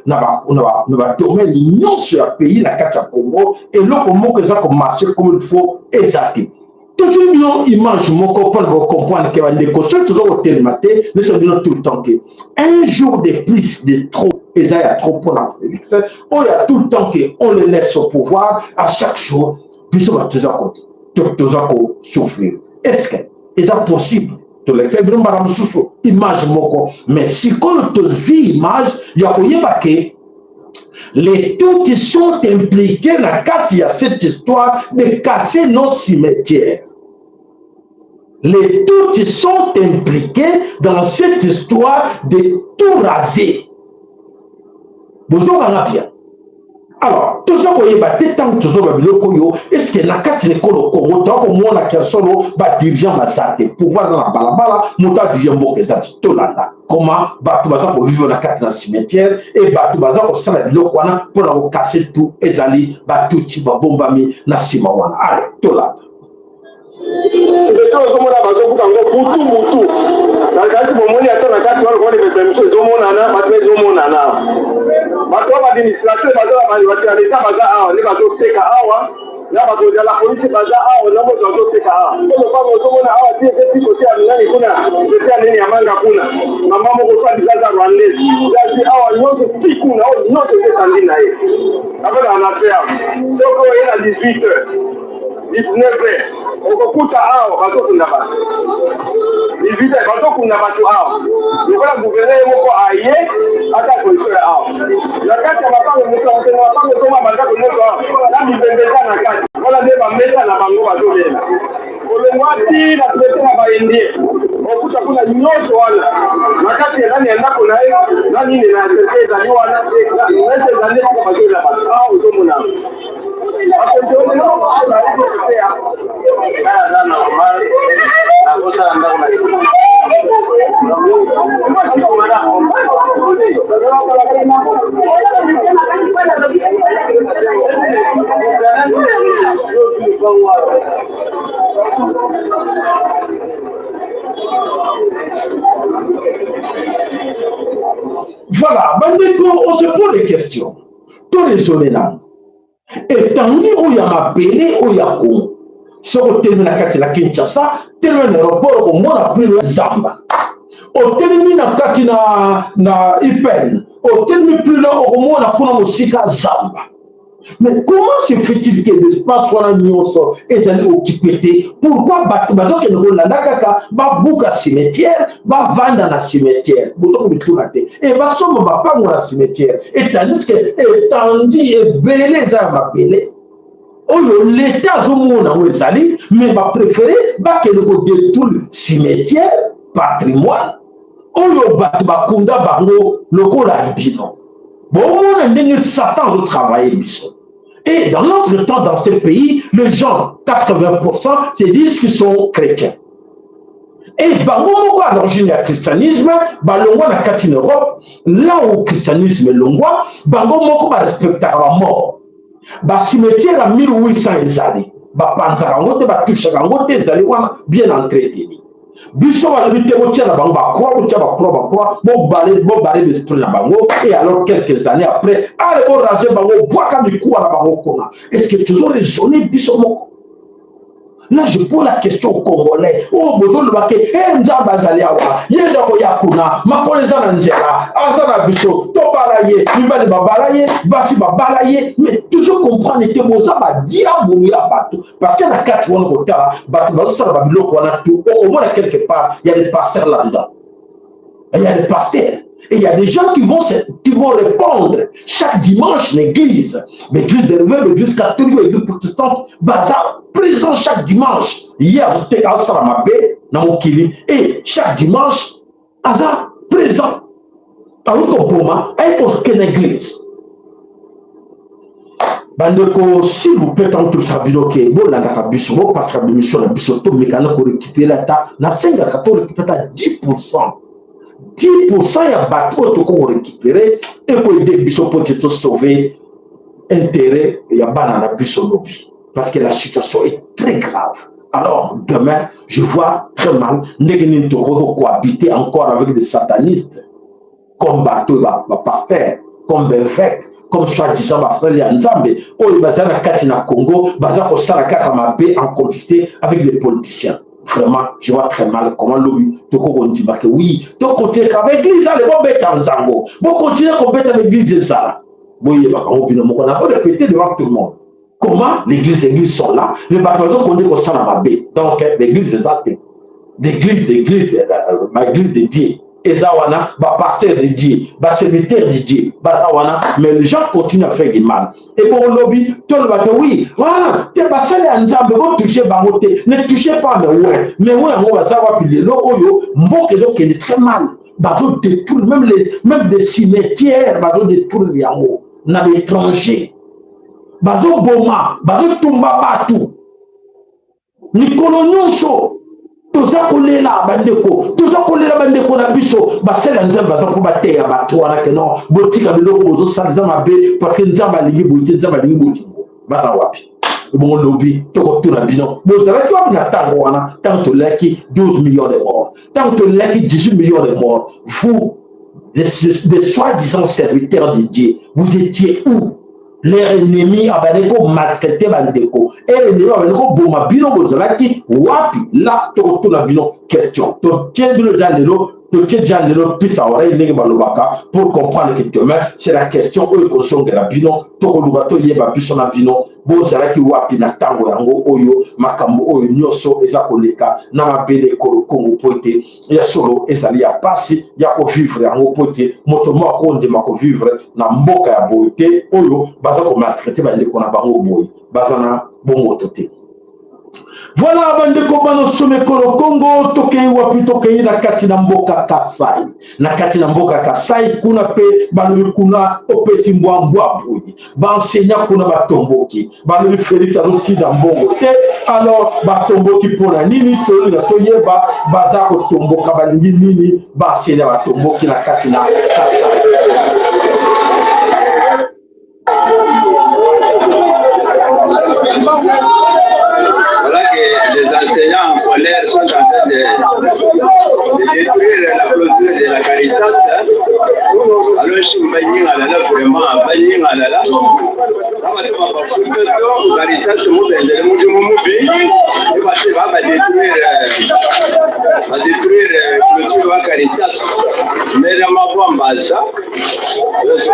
on va tourner l'union sur le pays la quatre Congo et là comment que ça comme marcher comme il faut exacter toujours bien image mon copain pour comprendre que les cautions toujours au télématé mais ça vient tout le temps que un jour de plus de trop et ça y a trop pour la Félix on y a tout le temps que on les laisse au pouvoir à chaque jour puis on va toujours souffrir est-ce que c'est possible de l'exemple image moko mais si on te vit image il y a que les tout qui sont impliqués dans cette histoire de casser nos cimetières. Les tout qui sont impliqués dans cette histoire de tout raser. Bonjour à bien. Alors, toujours qu'on y va, tant toujours est-ce que la carte de Congo, tant que moi la solo va dirigeant la santé, pouvoir dans la balabala, monta dirigeant beaucoup ça tout là. Comment batu baza pour vivre la carte dans le cimetière et batu baza pour ça la biloko wana pour la casser tout ezali batu ti ba bombami na sima wana. Allez, tout là. okukuta hao batokunda batu ivita batokunda batu hao lokola guverneur moko aye ata koisoya hao na kati ya mapango moto mtena mapango toma bandako moto hao na bibembeza na kati wala nde bamesa na bango bazolela kolongwa ti na tulete na baindie okuta kuna nyonso wana na kati ya ndani ya ndako na ye na nini na serikali ezali wana mesa ezali kaka bazolela batu hao ozomona Voilà, on se pose des questions. Tous les zones et tandis où il y a ma belle, où il y a quoi, si on termine la Kinshasa, termine l'aéroport, au moins plus le Zamba. On termine na Ipen, on termine plus là, au moins on a aussi Zamba. Mais comment se fait-il que l'espace soit et ça occupé? Pourquoi bateau que nous avons un cimetière, va vendre dans la cimetière, et va sommer pas dans la cimetière, et tandis que tandis et belé ça va belé. L'État a mon sali, mais va préférer que nous détruisons le cimetière, patrimoine. On va bakunda bango lokola bino. Bon, on a Satan de travailler. Et dans notre temps, dans ce pays, les gens, 80%, se disent qu'ils sont chrétiens. Et à l'origine du christianisme, balongwa na kati en Europe, là où le christianisme est longwa, bango va respecter la mort. Cimetière à 1800 ezali, panzarangote, touche rangote ezali wana bien entretenu. Biso va habiter au tien la bango, croix, bon balai d'esprit la bango, et alors quelques années après, allez bon raser bango, bois comme du coup à la bango kona. Est-ce que toujours les journées biso moko? Là, je pose la question aux Congolais. Oh, besoin de marquer. Eh, Nzamba Zaliawa. Yézako Yakuna. Makoleza Nanzela. Azana Biso. Tobalaye. Nibali Babalaye. Basi Babalaye. Mais toujours comprendre que Mozamba Diaboria Bato. Parce qu'il y a 4 mois de retard. Bato, Bato, Babilo, on a tout. Au moins, quelque part, il y a des pasteurs là-dedans. Il y a des pasteurs. Et il y a des gens qui vont répondre chaque dimanche l'église des réveils, l'église catholique, l'église protestante, bazar présent chaque dimanche. Hier, j'étais à Salamabé, dans mon Kili, et chaque dimanche, bazar présent. Alors que Boma, elle est une église. Bandeko, s'il vous plaît, tant que ça bino que bon la kabiso, bon parce que l'émission la biso tout mécanique pour récupérer la ta, na 5 à 14 récupérer à 10%. 10% il y a bateau qu'on récupérer et pour aider biso pour te sauver intérêt il y a banana biso lobby parce que la situation est très grave. Alors demain je vois très mal n'egni to cohabiter encore avec des satanistes comme bateau pasteur comme Belvec comme soi-disant ma frère Yanzambe ou les bazar na Katina Congo bazar au Saraka Mabé en complicité avec les politiciens. Vraiment, je vois très mal comment l'objet de continuer que oui, de continuer avec l'église, les bons bêtes en Zango, bon continuer à combattre avec l'église de ça. Oui, on a fait répéter devant tout le monde. Comment l'église sont là, les bâtiments qu'on dit qu'on s'en a mabé. Donc, l'église des actes, l'église de Dieu. Et ça, on a pasteur de Dieu, serviteur de Dieu, mais les gens continuent à faire du mal. Et pour le lobby, tout le monde dit oui, voilà, tu es passé à Nzambe, vous touchez Bamoté, ne touchez pas, mais ouais, on va savoir, puis les logo, Mboke, est très mal. Bateau détruire, même des cimetières, bateau détruire les amours, dans l'étranger. Bateau Boma, bateau Tumba Batou, Nicolo Nyonso. Toza kolela bandeko na biso basela nzambe baza ko bateya bato wana ke non botika biloko bozo salza mabe parce que nzambe alingi boite nzambe alingi bolingo baza wapi bon lobby toko tuna bino bozala ki wapi na tango wana tanto laki 12 millions de morts tanto laki 18 millions de morts vous des soi-disant serviteurs de Dieu vous étiez où? Les ennemis abaneko maltraité bandeko et les ennemis abaneko boma bino bozalaki wapi là to la bino question to tient bino jalelo to tient jalelo pisa oreille ndenge balobaka pour comprendre que demain c'est la question oyo kosongela bino to koluka to yeba biso na bino bozalaki wapi na tango yango oyo makambo oyo nyoso eza koleka na mabele Kongo pote ya solo ezali ya pasi ya ko vivre yango pote moto moko ndema ko vivre na mboka ya bote oyo baza ko maltraiter bandeko na bango boy baza na bongo tote. Voilà bandeko bano somekolo Congo tokei wapi tokei na kati na mboka Kasai. Na kati na mboka Kasai kuna pe balobi kuna opesi mbwa bouyi. Ba enseignant kuna batomboki. Balobi Félix azoti da mbongo te. Alors batomboki pona nini to na toyeba baza ko tomboka balingi nini ba enseignant batomboki na kati na Kasai. Les enseignants en colère sont en train de détruire la clôture de la Caritas. Alors, je suis vraiment Caritas, va détruire clôture de Caritas. Mais dans ma voix, Massa, je suis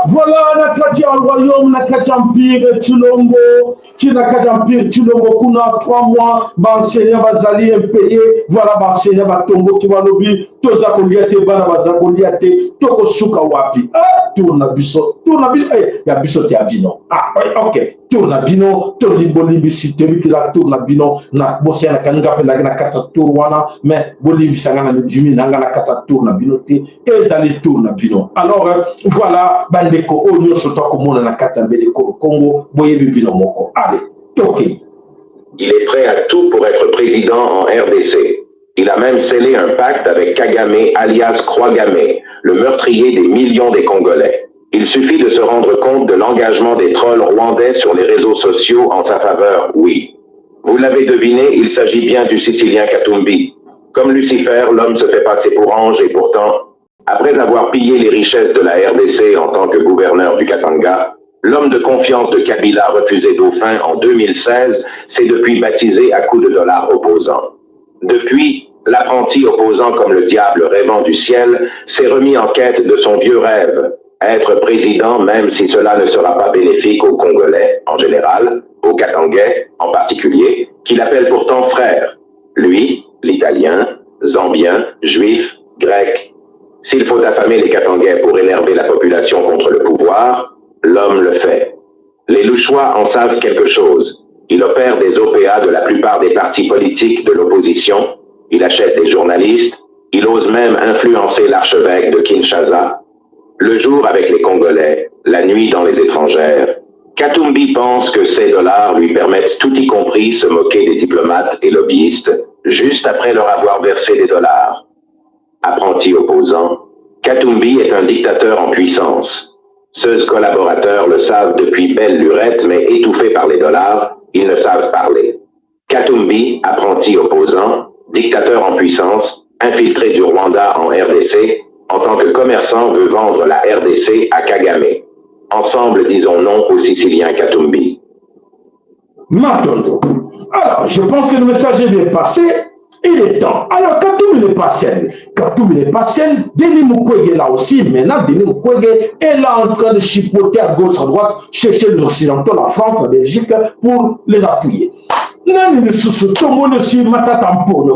Voilà, nakati ya royaume, nakati ya empire Chilombo, Tinaka d'empire, Tilongo Kuna, 3 mois, enseignant Bazali impayé, voilà, enseignant Batombo qui va lobby, Toza Koliate, Bana Bazakoliate, Toko Suka Wapi, Tournabiso, Yabiso Tiabino. Ah, ok, Tournabino, Tournibolimbi, si tu veux la Tournabino, na Bossia na Kanga, na Kata Tourwana, mais Bolimbi Sangana, Nanga na Kata Tournabino, et Zali Tournabino. Alors, voilà, Bandeko, Onyo Sotoko Mona na Kata Mbeleko, Congo, Boye Bibino Moko. Allez, Toki. Il est prêt à tout pour être président en RDC. Il a même scellé un pacte avec Kagame, alias Kouagame, le meurtrier des millions des Congolais. Il suffit de se rendre compte de l'engagement des trolls rwandais sur les réseaux sociaux en sa faveur, oui. Vous l'avez deviné, il s'agit bien du Sicilien Katumbi. Comme Lucifer, l'homme se fait passer pour ange et pourtant, après avoir pillé les richesses de la RDC en tant que gouverneur du Katanga, l'homme de confiance de Kabila refusé dauphin en 2016 s'est depuis baptisé à coups de dollars opposants. Depuis, l'apprenti opposant comme le diable rêvant du ciel s'est remis en quête de son vieux rêve, être président même si cela ne sera pas bénéfique aux Congolais en général, aux Katangais en particulier, qu'il appelle pourtant frère. Lui, l'Italien, Zambien, Juif, Grec. S'il faut affamer les Katangais pour énerver la population contre le pouvoir, l'homme le fait. Les Louchois en savent quelque chose. Il opère des OPA de la plupart des partis politiques de l'opposition. Il achète des journalistes. Il ose même influencer l'archevêque de Kinshasa. Le jour avec les Congolais, la nuit dans les étrangères. Katumbi pense que ces dollars lui permettent tout y compris se moquer des diplomates et lobbyistes, juste après leur avoir versé des dollars. Apprenti opposant, Katumbi est un dictateur en puissance. Ceux collaborateurs le savent depuis belle lurette, mais étouffés par les dollars, ils ne savent parler. Katumbi, apprenti opposant, dictateur en puissance, infiltré du Rwanda en RDC, en tant que commerçant veut vendre la RDC à Kagame. Ensemble, disons non au Sicilien Katumbi. Matondo. Alors, je pense que le message est bien passé. Il est temps. Alors, Katumbi n'est pas seul. Katumbi n'est pas seul. Denis Mukwege est là aussi. Maintenant, Denis Mukwege est là en train de chipoter à gauche, à droite, chercher les Occidentaux, la France, la Belgique, pour les appuyer. Nani ne sous tout le monde aussi, Matatampono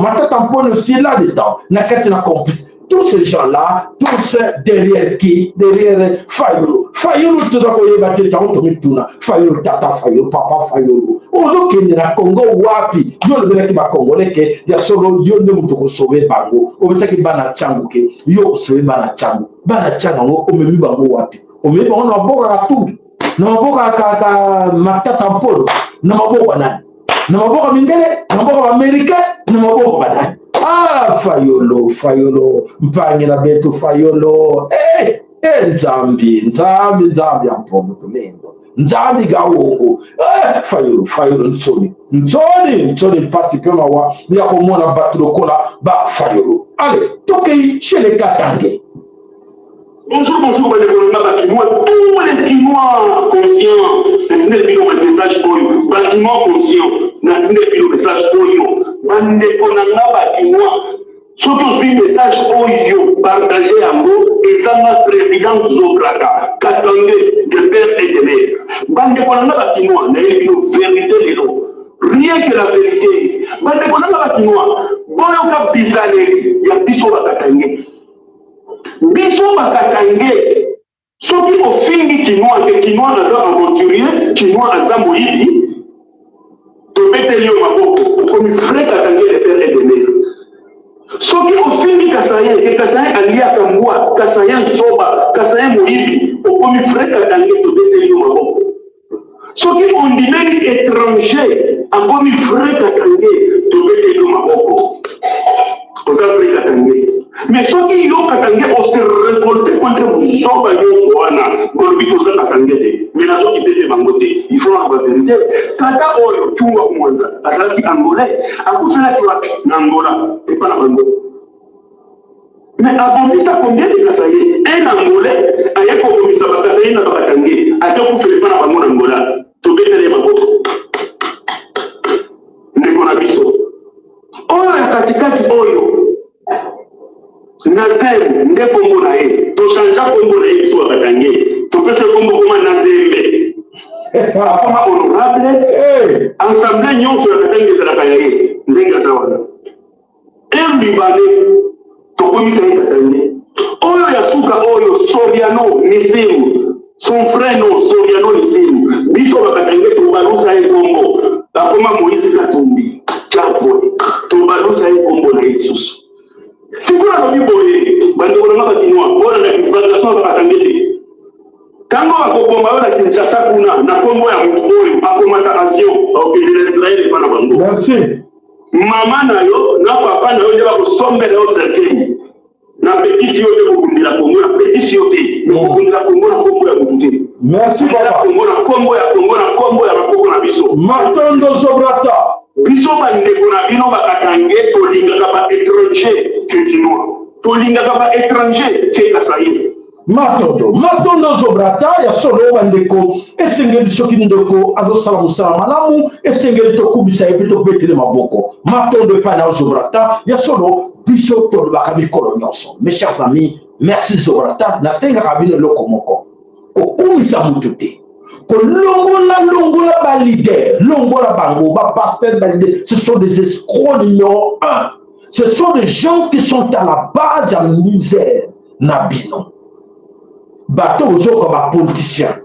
aussi est là-dedans. Nakatina complice. Tous ces gens-là, tous derrière qui? Derrière Fayolo. Fayolo, tout à fait, Fayolo, tata, Fayolo, papa, Fayolo. Aujourd'hui, il y a Congo, Wapi, yo le mec qui va congolais, il y a solo, yo ne m'a sauvé Bango. Au moins, que Bana Tchango, yo sauvé Bana Tchango. Bana Tchango, au même Bango Wapi. Au même, on a beau à tout. Non, beau à Matatampono. Non, beau à Nan. Non, beau à Mingele. Non, beau à Américain. Non, beau à Nan. Ah, Fayolo, Mpanye na betu Fayolo. Nzambi, ampomo tulendo. Nzambi gawoko. Fayolo, Ntsoni, mpasi kama wa, yako mwana batulokola, ba Fayolo. Allez, tokei chez les Katangais. Bonjour, tous les Kinois conscients, les messages bâtiment conscient, les messages Bandekonanga Bakinois, surtout si message Oyo partagé en mots et ça ma président Zobraka, Katangé de père et de mère. Bandekonanga Bakinois, n'a une vérité de l'eau. Rien que la vérité. Bandekonanga Bakinois, Boyoka Bisaleri, il y a Biso Bakatangé. Biso Bakatangé, surtout au fin du Kinois, que Kinois n'a pas aventurier, Kinois n'a pas moïdi. Comme frère Katangé de père et de mère. Ce qui au fin du Kassayen, que Kassayen allié à Kamboua, Kassayen Soba, Kassayen Moïbi, comme frère Katangé de Bételio Mabo. Ce qui on dit même étranger, à comme frère Katangé de Bételio Mabo. Aux frère Katangé. Mais ce qui y a Katangé, on s'est révolté contre Soba Yosuana, pour lui poser Katangé. Mais la chose qui peut être il faut avoir la vérité. Tata Oyo, tu vois comment ça, à cela qui angolais, à cause de la cloaque, l'Angola, et pas la Bango. Mais avant ça, combien de Kassaye, un Angolais, a y'a comme ça, Kassaye n'a pas Katangé, à deux coups, fait pas la Bango Angola, tu peux te les Bango. N'est qu'on a biso. Oyo, katikati Oyo. Nazem, n'est Congo nae, tu changes Congo nae, tu sois Katangé, tu peux se Congo comme Nazembe. akoma honorable ensemble nyonso ya katanga ezalaka ya ye ndenge aza wana mibale tokomisa ye katanga oyo ya suka oyo Soriano Misimu son frère no Soriano Misimu biso bakatange tobalusa ye kombo akoma Moïse Katumbi chapo tobalusa ye kombo na Yesusu sikuna no biboye bande bona bakinwa bona na kibanda bakatangete kango bakobomba bana Kinshasa kuna na kombo ya mutuboye akomata avion okilele Israeli bana bango merci mama na yo na papa na yo nde bakosombela yo cercueil na pétition de kokundila Kongo na pétition te kokundila Kongo na kombo ya mutu te merci papa Kongo na kombo ya bakoko na biso Matondo Zobrata biso bandeko na bino bakatange tolingaka ba étranger ke chinois tolingaka ba étranger ke kasayi Matondo Zobrata ya solo bandeko esengeli soki ndeko azosala musala malamu esengeli tokubisa ye to betele maboko Matondo epai na Zobrata ya solo biso tolobaka mikolo nyonso. Mes chers amis, merci Zobrata nasengaka bino eloko moko kokumisa mutu te kolongola ba leader longola bango ba pasteur ba leader, ce sont des escrocs numéro 1, ce sont des gens qui sont à la base ya misère na bino bato ozoka ba politicien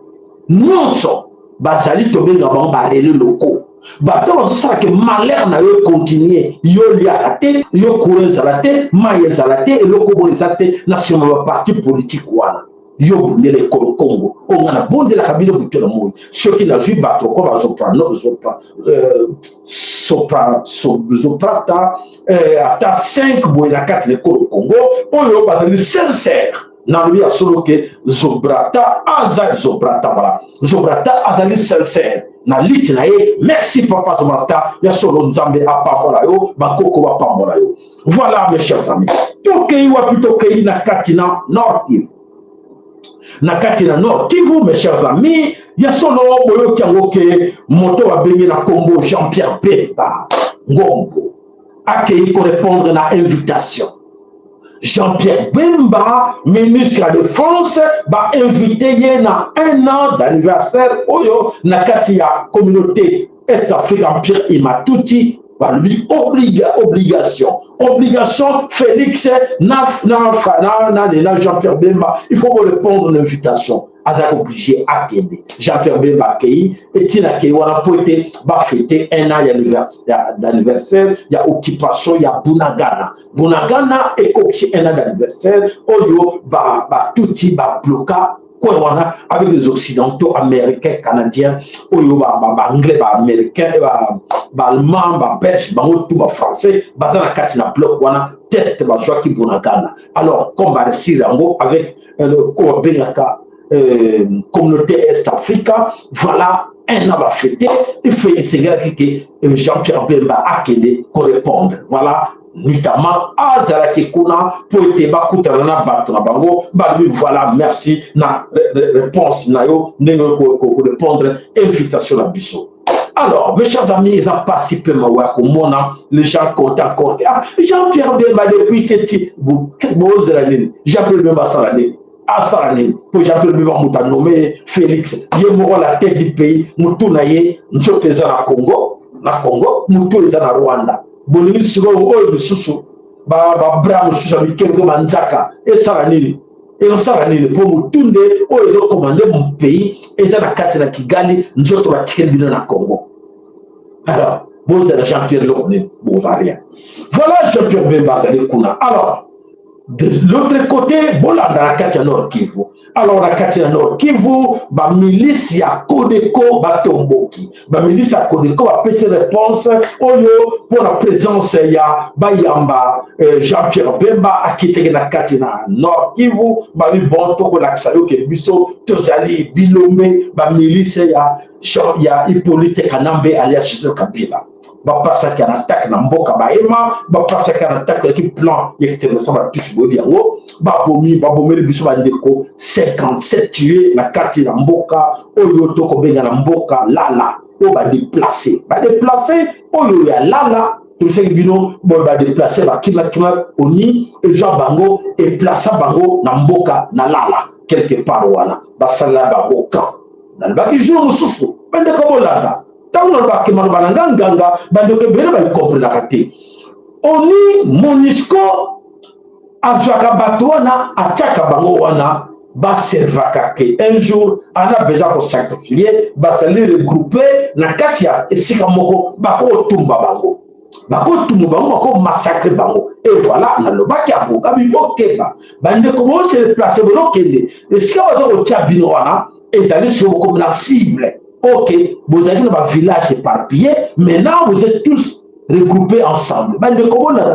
nyonso bazali tobenga bango barele loko bato bazosala ke malheur na yo continue yo liaka te yo courant ezala te mai ezala te eloko bo eza te na nsima ba parti politique wana yo bundela ekolo Congo onga na bondelaka bino buto na moi soki nazwi bato ko Zoprata ata 5 boye na kati na ekolo Congo oyo bazali sincère na lui a solo que Zobrata azali Zobrata voilà Zobrata azali sincère na liti na ye merci papa Zobrata ya solo nzambe apambola yo bakoko bapambola yo. Voilà mes chers amis tokei wapi tokei na kati na Nord Kivu na kati na Nord Kivu mes chers amis ya solo boyo tiango ke moto abengi na Congo Jean-Pierre Bemba Ngombo akei ko répondre na invitation. Jean-Pierre Bemba, ministre de la Défense, va inviter na 1 an d'anniversaire oyo na kati ya communauté Est-Afrique Empire Imatuti, va lui obligation Félix na Jean-Pierre Bemba, il faut répondre à l'invitation. Azak obligé à Kende. Jean-Pierre Bemba accueilli et Tina Kei wana poete va fêter 1 an d'anniversaire, il y a occupation, il y a Bunagana et comme 1 an d'anniversaire, oyo ba touti ba bloca quoi wana avec les occidentaux américains canadiens, oyo ba anglais ba américains ba allemand ba belge ba tout ba français, bazana kati na bloc wana test ba joaki Bunagana. Alors comme ba sirango avec le ko benaka communauté Est-Africa, voilà 1 an va fêter, il faut essayer que Jean-Pierre Bemba a qu'elle correspondre. Voilà, notamment Azara Kekuna, pour être bakutana batona bango, voilà, merci, na réponse na yo, répondre, invitation à Bissot. Alors, mes chers amis, ils ont participé à Komona, les gens comptent encore. Jean-Pierre Bemba, depuis que tu vous avez Jean-Pierre Bemba Salane. Asarani, pour Jean-Pierre Bemba Mouta nommé Félix, Yemoro la tête du pays, Moutou Naye, Nchoteza na Congo, Moutou eza na Rwanda. Bolini Sigo, Oyo Misusu, Bram Susa, Mikelko Manzaka, et Sarani, pour Moutunde, Oyo commandé mon pays, et ça na Katina Kigali, Nchoto la Kelbino na Congo. Alors, vous êtes Jean-Pierre Lorné, bon, rien. Voilà Jean-Pierre Bemba Kuna. Alors, de l'autre côté, Bolanda la Katia Nord Kivu. Alors la Katia Nord Kivu, ba milice ya Kodeko batomboki. Ba milice ya Kodeko va passer réponse oyo pour la présence ya Bayamba Jean-Pierre Bemba akiteke na Katia Nord Kivu, ba li bon toko la ksayo ke biso tozali bilomé ba milice ya Hippolyte Kanambe alias Joseph Kabila. Bapasa qui en attaque na mboka baema, bapasa qui en attaque qui plan extermination ba touche bodi yango, babomi le biso ba ndeko 57 tués na kati na mboka oyo toko benga na mboka lala o ba déplacer oyo ya lala tout ce bino ba déplacer ba kima oni e Jean bango et placer bango na mboka na lala quelque part wana basala ba hoka nalobaki jour mosusu bandeko bolanda ntango nalobaki maloba na nga nganga bandeko ebele baikomprenaka te. Oni MONUSCO azwaka bato wana atiaka bango wana baservaka ke un jour ana besoin kosacrifier basali regroupe na kati ya esika moko bakotumba bango bakomassacre bango. Et voilà nalobaki yango kabi bokeba bandeko bose déplace bolokende esika baza kotia bino wana ezali sobo comme la cible. Ok, vous avez dans village éparpillé, maintenant vous êtes tous regroupés ensemble.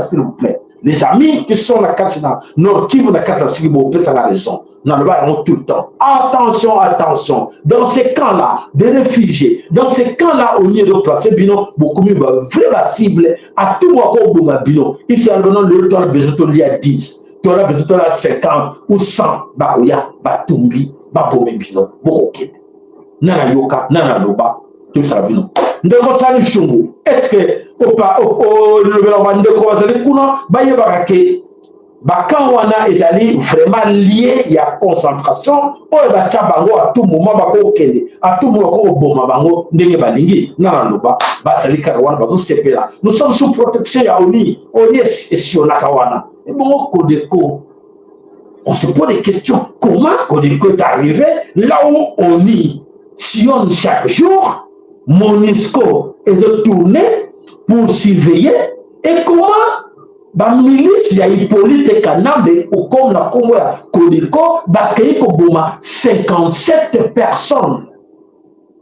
S'il vous plaît. Les amis qui sont dans la carte Nord Kivu, la carte ça a raison. Nous avons tout le temps. Attention, attention. Dans ces camps-là, des réfugiés, dans ces camps-là, on y est replacé, bino, beaucoup mieux, vraie cible, à tout moment, on a bino. Ici, on a besoin de 10, tu as besoin de 50 ou 100, bakoya, batumbi, babome bino, beaucoup. Nana yoka, nana loba, tout ça bino. Ndeko sali shungu. Est-ce que le bandeko bazali kuna baye barake bakan wana ezali vraiment lié ya concentration oyo batia bango à tout moment bako kende à tout moment ko boma bango ndenge balingi nana loba bazali kaka wana bazo sepela. Nous sommes sous protection ya ONU esionaka wana. Et bon Codeco, on se pose des questions. Comment Codeco est arrivé là où ONU sillonne chaque jour, MONUSCO est tourné pour surveiller, et comment la milice ya Hippolyte Kanambe ou comme la Congo ya Codeco bakei koboma 57 personnes.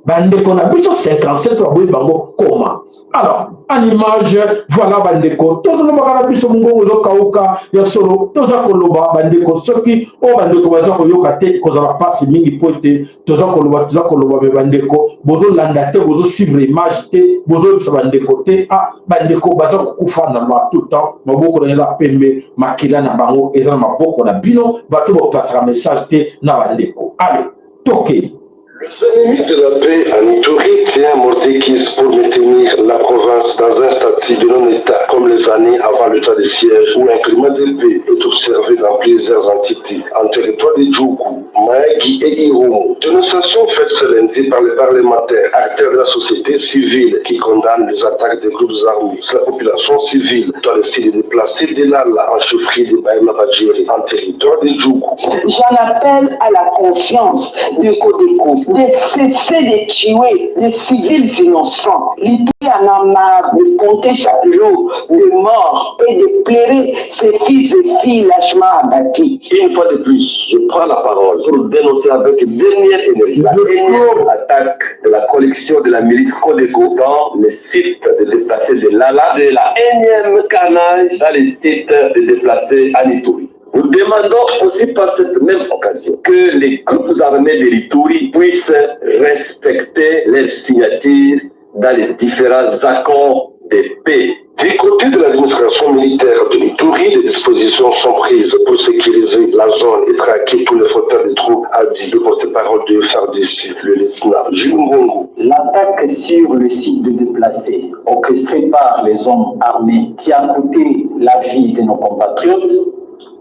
Bandeko na biso 57 waboyi bango comment? Alors, en image, voilà bandeko. Tous les gens qui sont venus kauka ya solo, tous les koloba bandeko soki o bandeko baza koyoka te kozala passe mingi pote, tous les koloba bandeko, bozo landate, bozo suivre image te, bozo bandeko te, ah bandeko baza kokufa na ma tout temps, maboko na la pembe, makila na bango, ezana maboko na bino, bato bo passer message te na bandeko. Allez, toke. Les ennemis de la paix en Ituri tiennent Mordekis pour maintenir la province dans un statut de non-État, comme les années avant le temps de siège, où un climat de paix est observé dans plusieurs entités, en territoire de Djougou, Maïgi et Irumu. Dénonciation faite ce lundi par les parlementaires, acteurs de la société civile, qui condamnent les attaques des groupes armés sur la population civile dans le site de déplacer de Lala en chefferie de Baïma Badjiri, en territoire de Djougou. J'en appelle à la conscience de Codeco de cesser de tuer les civils innocents. L'Ituri en a marre de compter chaque jour de morts et de pleurer ses fils et filles lâchement abattus. Une fois de plus, je prends la parole pour dénoncer avec dernière énergie la dernière attaque de la collection de la milice Codeco dans les sites de déplacés de Lala, de la énième carnage dans les sites de déplacés à Ituri. Nous demandons aussi par cette même occasion que les groupes armés de l'Ituri puissent respecter leurs signatures dans les différents accords de paix. Du côté de l'administration militaire de l'Ituri, des dispositions sont prises pour sécuriser la zone et traquer tous les fauteurs de troupes, a dit le porte-parole de FARDC, le lieutenant Jules Ngongo. L'attaque sur le site de déplacés, orchestrée par les hommes armés qui a coûté la vie de nos compatriotes,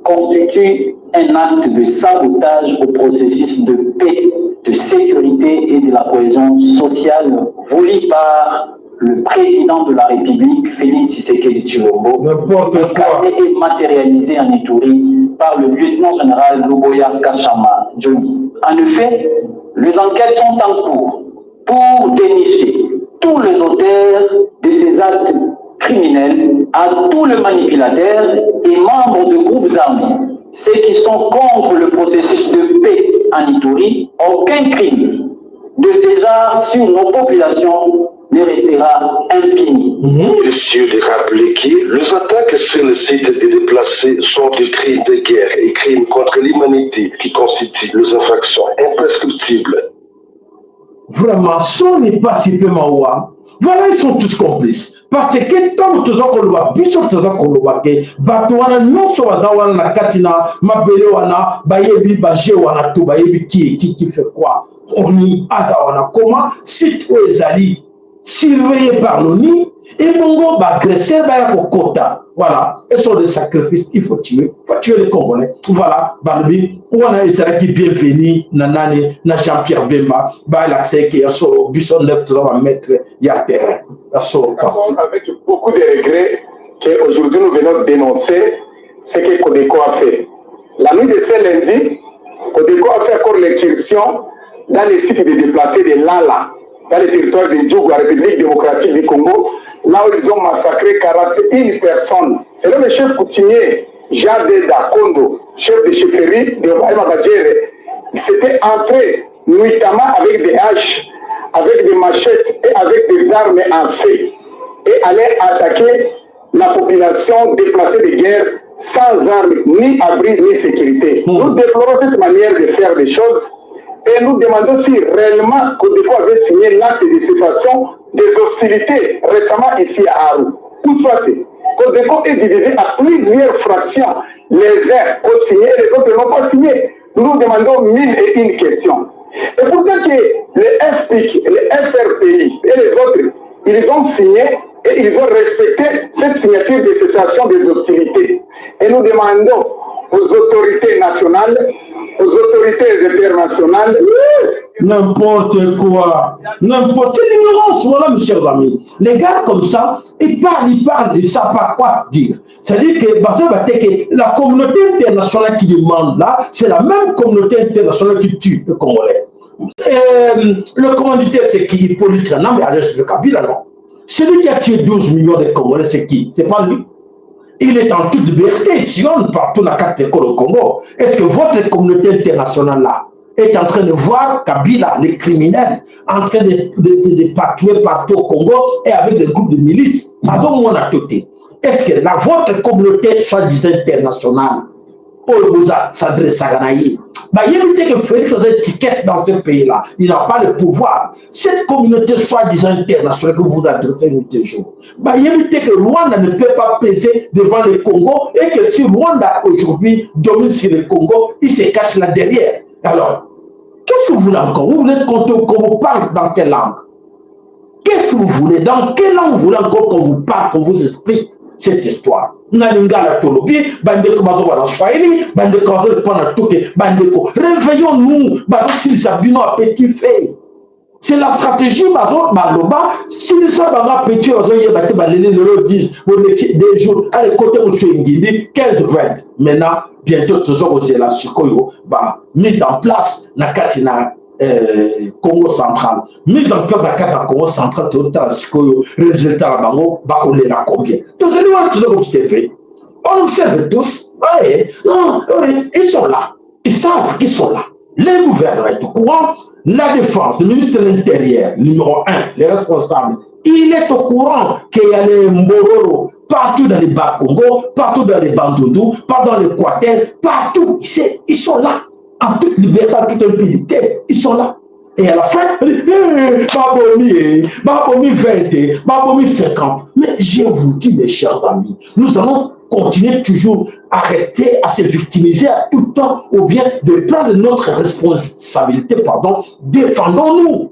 constitue un acte de sabotage au processus de paix, de sécurité et de la cohésion sociale voulu par le président de la République, Félix Tshisekedi Tshilombo, incarné et matérialisé en Ituri par le lieutenant général Luboya Kashama Johnny. En effet, les enquêtes sont en cours pour dénicher tous les auteurs de ces actes criminels, à tous les manipulateurs et membres de groupes armés. Ceux qui sont contre le processus de paix en Ituri, aucun crime de ce genre sur nos populations ne restera impuni. Monsieur de rappeler que les attaques sur le site des déplacés sont des crimes de guerre et crimes contre l'humanité qui constituent les infractions imprescriptibles. Vraiment, son n'est pas si peu maoua. Voilà, ils sont tous complices. Parce que tant que tu as koloba, biso tu as koloba ke, batouana non so wazawana na katina, mabele wana, bayebi baje wana tout, bayebi qui fait quoi. On y azawana comment, si tu es allé surveillé par l'ONU, Et bon, agresseur, Kota. Voilà. Et sur des sacrifices, il faut tuer les Congolais. Voilà. Barbi, on a essayé de bienvenue, Nanani, na Jean-Pierre Bemba, l'accès qui est sur Bisson, tout ça va mettre, il y a terrain. Avec beaucoup de regrets qu'aujourd'hui nous venons dénoncer ce que Codeco a fait. La nuit de ce lundi, Codeco a fait encore l'excursion dans les sites de déplacés de Lala, dans le territoire de Djougou, la République démocratique du Congo, là où ils ont massacré 41 personnes. C'est là le chef coutumier, Jadeda Kondo, chef de chefferie de Waïma Badjere. Il s'était entré nuitamment avec des haches, avec des machettes et avec des armes en feu, et allait attaquer la population déplacée de guerre sans armes, ni abri, ni sécurité. Nous déplorons cette manière de faire les choses et nous demandons si réellement Codeco avait signé l'acte de cessation des hostilités récemment ici à Aru. Où soit-il, Codeco est divisé à plusieurs fractions. Les uns ont signé et les autres n'ont pas signé. Nous nous demandons 1001 questions. Et pourtant que les FPIC, les FRPI et les autres, ils ont signé et ils ont respecté cette signature de cessation des hostilités. Et nous demandons aux autorités nationales, aux autorités internationales. N'importe quoi. N'importe quelle ignorance, voilà, mes chers amis. Les gars comme ça, ils parlent, ils savent pas quoi dire. C'est-à-dire que la communauté internationale qui demande là, c'est la même communauté internationale qui tue le Congolais. Le commanditaire, c'est qui? Hippolyte Ranam, mais c'est le Kabila, non? Celui qui a tué 12 millions de Congolais, c'est qui? C'est pas lui. Il est en toute liberté, sillonne partout dans la carte d'école au Congo. Est-ce que votre communauté internationale là est en train de voir Kabila, les criminels, en train de patrouiller partout au Congo et avec des groupes de milices? Pardon, mon atouté. Est-ce que votre communauté soi-disant internationale, Olboza s'adresse à Ganaï, il évite que Félix a des tickets dans ce pays-là. Il n'a pas le pouvoir. Cette communauté soi-disant internationale que vous adressez nous toujours, il évite que Rwanda ne peut pas peser devant le Congo et que si Rwanda aujourd'hui domine sur le Congo, il se cache là derrière. Alors, qu'est-ce que vous voulez encore? Vous voulez qu'on vous parle dans quelle langue? Qu'est-ce que vous voulez? Dans quelle langue vous voulez encore qu'on vous parle, qu'on vous explique cette histoire? Réveillons-nous, c'est la stratégie si les gens petit des jours allez côté où 15 20 maintenant bientôt toujours aux la mise en place na katina Congo central, mise en place à Kata Congo central, résultat à Bango, Bakolera combien? Tous les gens toujours observer. On observe tous, ils sont là, ils savent qu'ils sont là. Les gouverneurs sont au courant, la défense, le ministre de l'Intérieur, numéro 1, les responsables, il est au courant qu'il y a les Mbororo partout dans les Bas-Congo, partout dans les Bandundu, partout dans les Quatel, partout, ils sont là. En toute liberté, en toute impunité, ils sont là. Et à la fin, Babomi 20, Babomi 50. Mais je vous dis, mes chers amis, nous allons continuer toujours à rester, à se victimiser à tout temps, ou bien de prendre notre responsabilité, défendons-nous.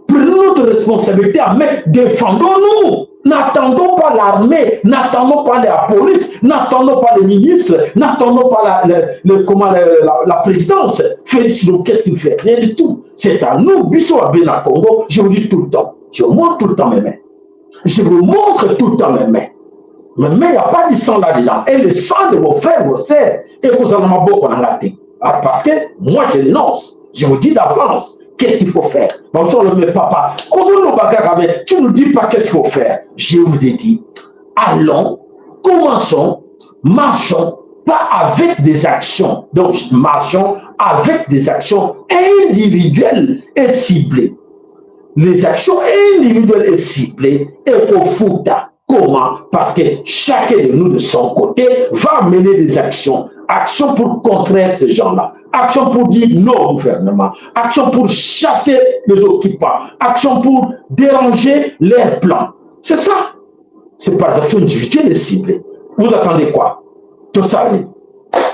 Prenons notre responsabilité à mettre, défendons-nous. N'attendons pas l'armée, n'attendons pas la police, n'attendons pas le ministre, n'attendons pas la présidence. Félix, qu'est-ce qu'il fait? Rien du tout. C'est à nous, Bissot à Bénin Congo, je vous dis tout le temps. Je vous montre tout le temps mes mains. Je vous montre tout le temps mes mains. Mais il n'y a pas de sang là-dedans. Et le sang de vos frères, vos sœurs, et vous en avez beaucoup en latin. Parce que moi, je l'énonce. Je vous dis d'avance. Qu'est-ce qu'il faut faire? Papa, tu ne nous dis pas qu'est-ce qu'il faut faire. Je vous ai dit, allons, commençons, marchons, pas avec des actions. Donc, marchons avec des actions individuelles et ciblées. Les actions individuelles et ciblées, et pour foutre. Comment? Parce que chacun de nous, de son côté, va mener des actions. Action pour contrer ces gens-là. Action pour dire non au gouvernement. Action pour chasser les occupants. Action pour déranger leurs plans. C'est ça. C'est pas des actions individuelles et ciblées. Vous attendez quoi? Tout ça.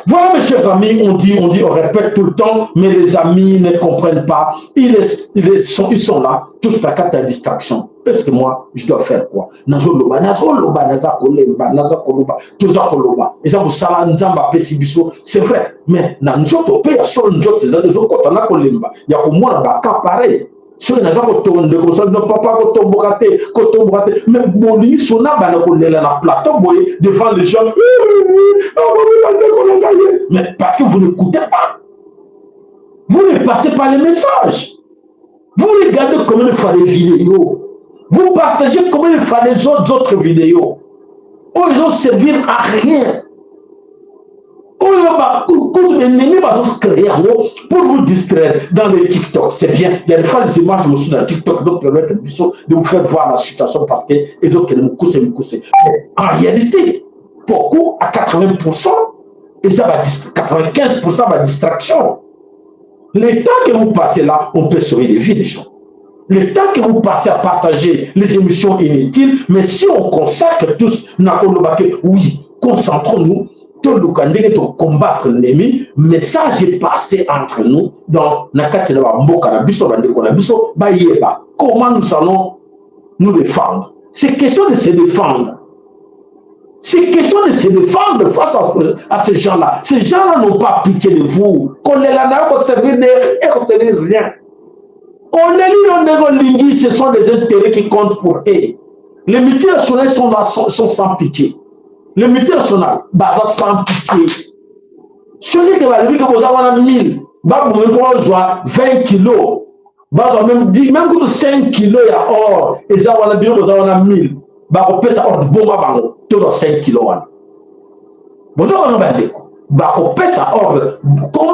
Voilà, mes chers amis, on dit, on répète tout le temps, mais les amis ne comprennent pas. Ils sont là, tous à quatre distraction. est-ce que moi, je dois faire quoi? Nazoloba, c'est vrai, mais Nanzoto paye à son nzoto, Kotana Kolemba, il y a comme moi, pareil. Si on a papa mais Boli, son la plateau devant les gens, mais parce que vous n'écoutez pas, vous ne passez pas les messages. Vous regardez comment il fait des vidéos. Vous partagez comment il fait les autres vidéos. Oh, ils ont servi à rien. Oh, l'ennemi va se créer pour vous distraire dans les TikTok. C'est bien. Il y a des fois des images aussi dans TikTok qui permettent de vous faire voir la situation parce qu'ils ont me coucher. Mais en réalité, beaucoup, à 80%, et ça va 95% va distraction. Le temps que vous passez là, on peut sauver les vies des gens. Le temps que vous passez à partager les émissions inutiles, mais si on consacre tous, oui, concentrons-nous, tout le monde pour combattre l'ennemi, message est passé entre nous dans comment nous allons nous défendre. C'est question de se défendre. C'est question de se défendre face à ces gens-là. Ces gens-là n'ont pas pitié de vous. Qu'on les a pour servir et obtenir rien. On est dit, ce sont des intérêts qui comptent pour eux. Les multinationales sont sans pitié. Les multinationales, sans pitié. Celui qui va dire que vous avez 1000, vous avez 20 kilos, même 5 kilos, et vous avez 1000. Vous avez ça ordre, tout 5 kilos. Vous avez ça ordre.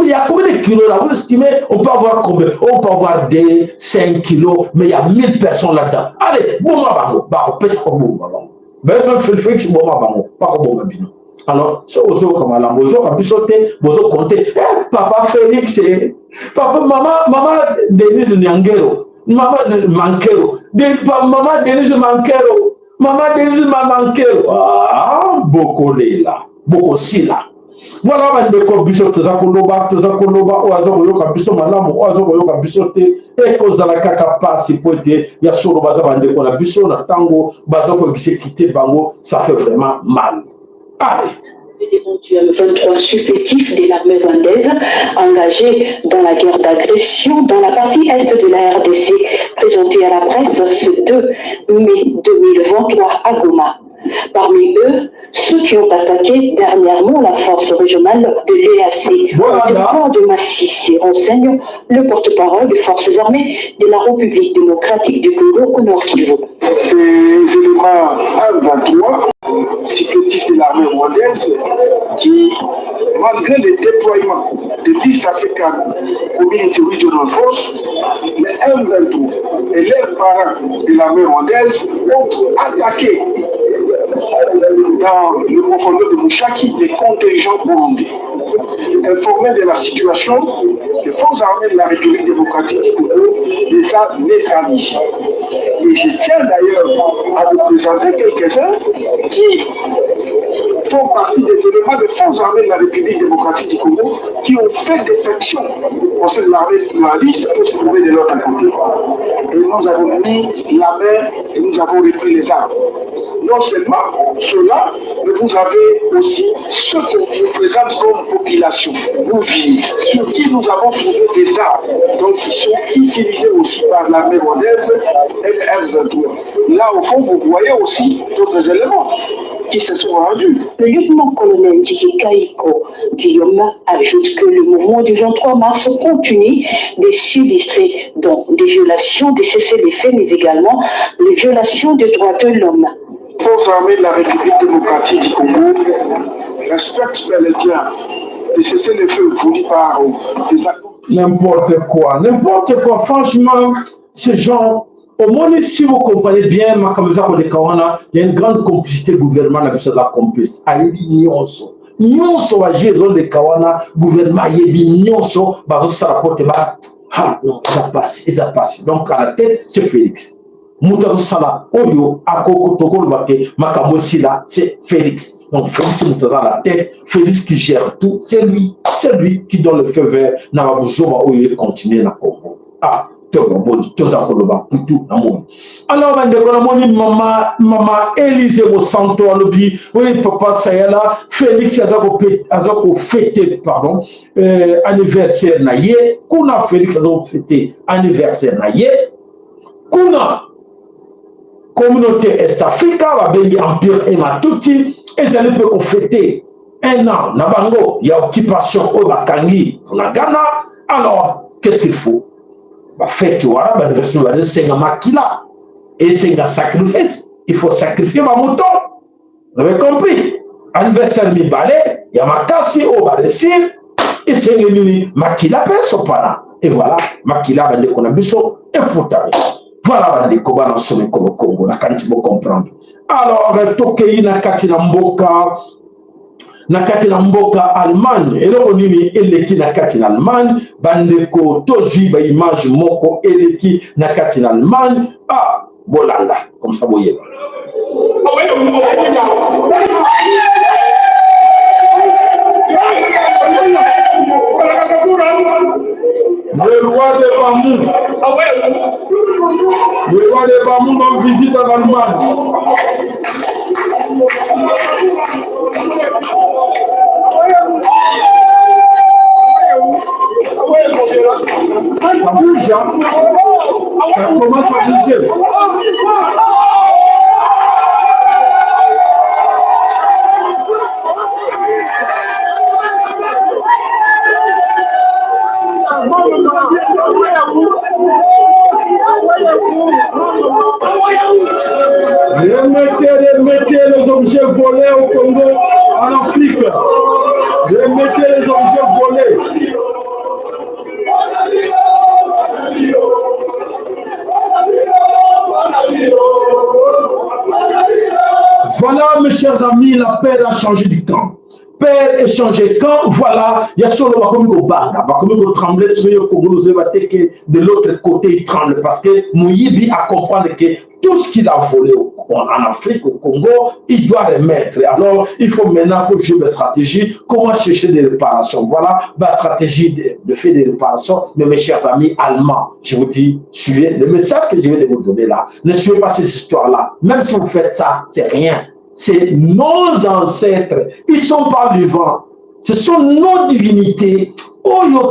Il y a combien de kilos là? Vous estimez, on peut avoir combien? On peut avoir des 5 kilos, mais il y a 1000 personnes là-dedans. Allez, alors, ce vous comptez, papa Félix, papa, maman Denise Nyangero, maman Mankero, maman Denise Mankero, maman Denise Mankero. Ah, beaucoup là, beaucoup si là. Voilà, on a biso tozakoloba oazo yoka biso malamu oazo yoka biso te e cause la kaka passe poete ya solo baza bande ko na biso na tango baza ko quitter bango, ça fait vraiment mal. Allez. C'est l'éventuel 23 supplétifs de l'armée rwandaise engagés dans la guerre d'agression dans la partie est de la RDC, présenté à la presse ce 2 mai 2023 à Goma. Parmi eux, ceux qui ont attaqué dernièrement la force régionale de l'EAC au territoire de Massissi, renseigne le porte-parole des forces armées de la République démocratique du Congo au Nord Kivu. Ces éléments 1-23, supplétifs de l'armée rwandaise, qui, malgré le déploiement de l'East African Community Regional Force, les M23 et leurs parents de l'armée rwandaise ont attaqué dans le profondeur de Mouchaki des contingents burundais. Informés de la situation, les forces armées de la République démocratique du Congo les a neutralisés. Et je tiens d'ailleurs à vous présenter quelques-uns qui font partie des éléments des forces armées de la République démocratique du Congo qui ont fait détection au sein de l'armée pluraliste pour se trouver de l'autre côté. Et nous avons mis la main et nous avons repris les armes. Non seulement cela, mais vous avez aussi ceux qu'on vous présente comme population, ouvriers, sur qui nous avons trouvé des armes, donc qui sont utilisés aussi par l'armée rwandaise et M23. Là, au fond, vous voyez aussi d'autres éléments qui se sont rendus. Le lieutenant-colonel Kaiko Guillaume ajoute que le mouvement du 23 mars continue de s'illustrer dans des violations de cessez-le-feu, mais également les violations des droits de l'homme. Les forces armées de la République démocratique du Congo respectent bel et bien les cessez-le-feu voulus par les accords. N'importe quoi, franchement, ces gens. Au moins, si vous comprenez bien, il y a une grande complicité gouvernement dans la complice. Nyonso va gérer le Kawana, gouvernement yebi nyonso, ça rapporte non, ça passe. Donc à la tête, c'est Félix. Moutazo Sala, Oyo, Akoko Tokol Bake, Makamosi là, c'est Félix. Donc Félix Moutazo à la tête, Félix qui gère tout, c'est lui qui donne le feu vert, Namabuzo va Oyo continuer dans le Congo. Ah, Alors, maman Élise Santo alobi, oui, papa Sayala, Félix Azako fêté, pardon, anniversaire naïe, kuna Félix Azako fêté anniversaire naïe, kuna communauté Est Africa, va béni Empire Ematuti, et ça ne peut qu'on fêter un an, Nabango, il y a occupation au Bakangi, on a Ghana, alors, qu'est-ce qu'il faut? Bah, fête, tu vois, bah, c'est un maquila, et c'est un sacrifice, il faut sacrifier ma mouton, vous avez compris? Anniversaire mi balai, il y a ma cassi au baresir, et c'est un maquila, pesopana, et voilà, maquila, bah, qu'on a biso, et foutami. Voilà, bah, des combats dans son Congo, la quand tu peux comprendre. Alors, Tokei, Nakatina Mboka, Nakatina Mboka Allemagne, et là on dit Eleki Nakatina Allemagne, Bandeko Tozi ba image Moko Eleki Nakatina Allemagne, ah Bolanda, comme ça vous voyez. Le roi de Bamou, le roi de Bamou en visite en Allemagne. Ça bouge, hein? Ça commence à bouger. Remettez les objets volés au Congo, en Afrique. Remettez les objets volés. Voilà, mes chers amis, la paix a changé du camp. Père échangé quand voilà, il y a solo bakomiko banga, bakomiko trembler sur le Congo, de l'autre côté il tremble parce que Mouyibi a compris que tout ce qu'il a volé en Afrique, au Congo, il doit remettre. Alors, il faut maintenant que jouer des stratégies, comment chercher des réparations. Voilà la stratégie de faire des réparations. Mais mes chers amis allemands, je vous dis, suivez le message que je vais vous donner là. Ne suivez pas ces histoires-là. Même si vous faites ça, c'est rien. C'est nos ancêtres, ils ne sont pas vivants. Ce sont nos divinités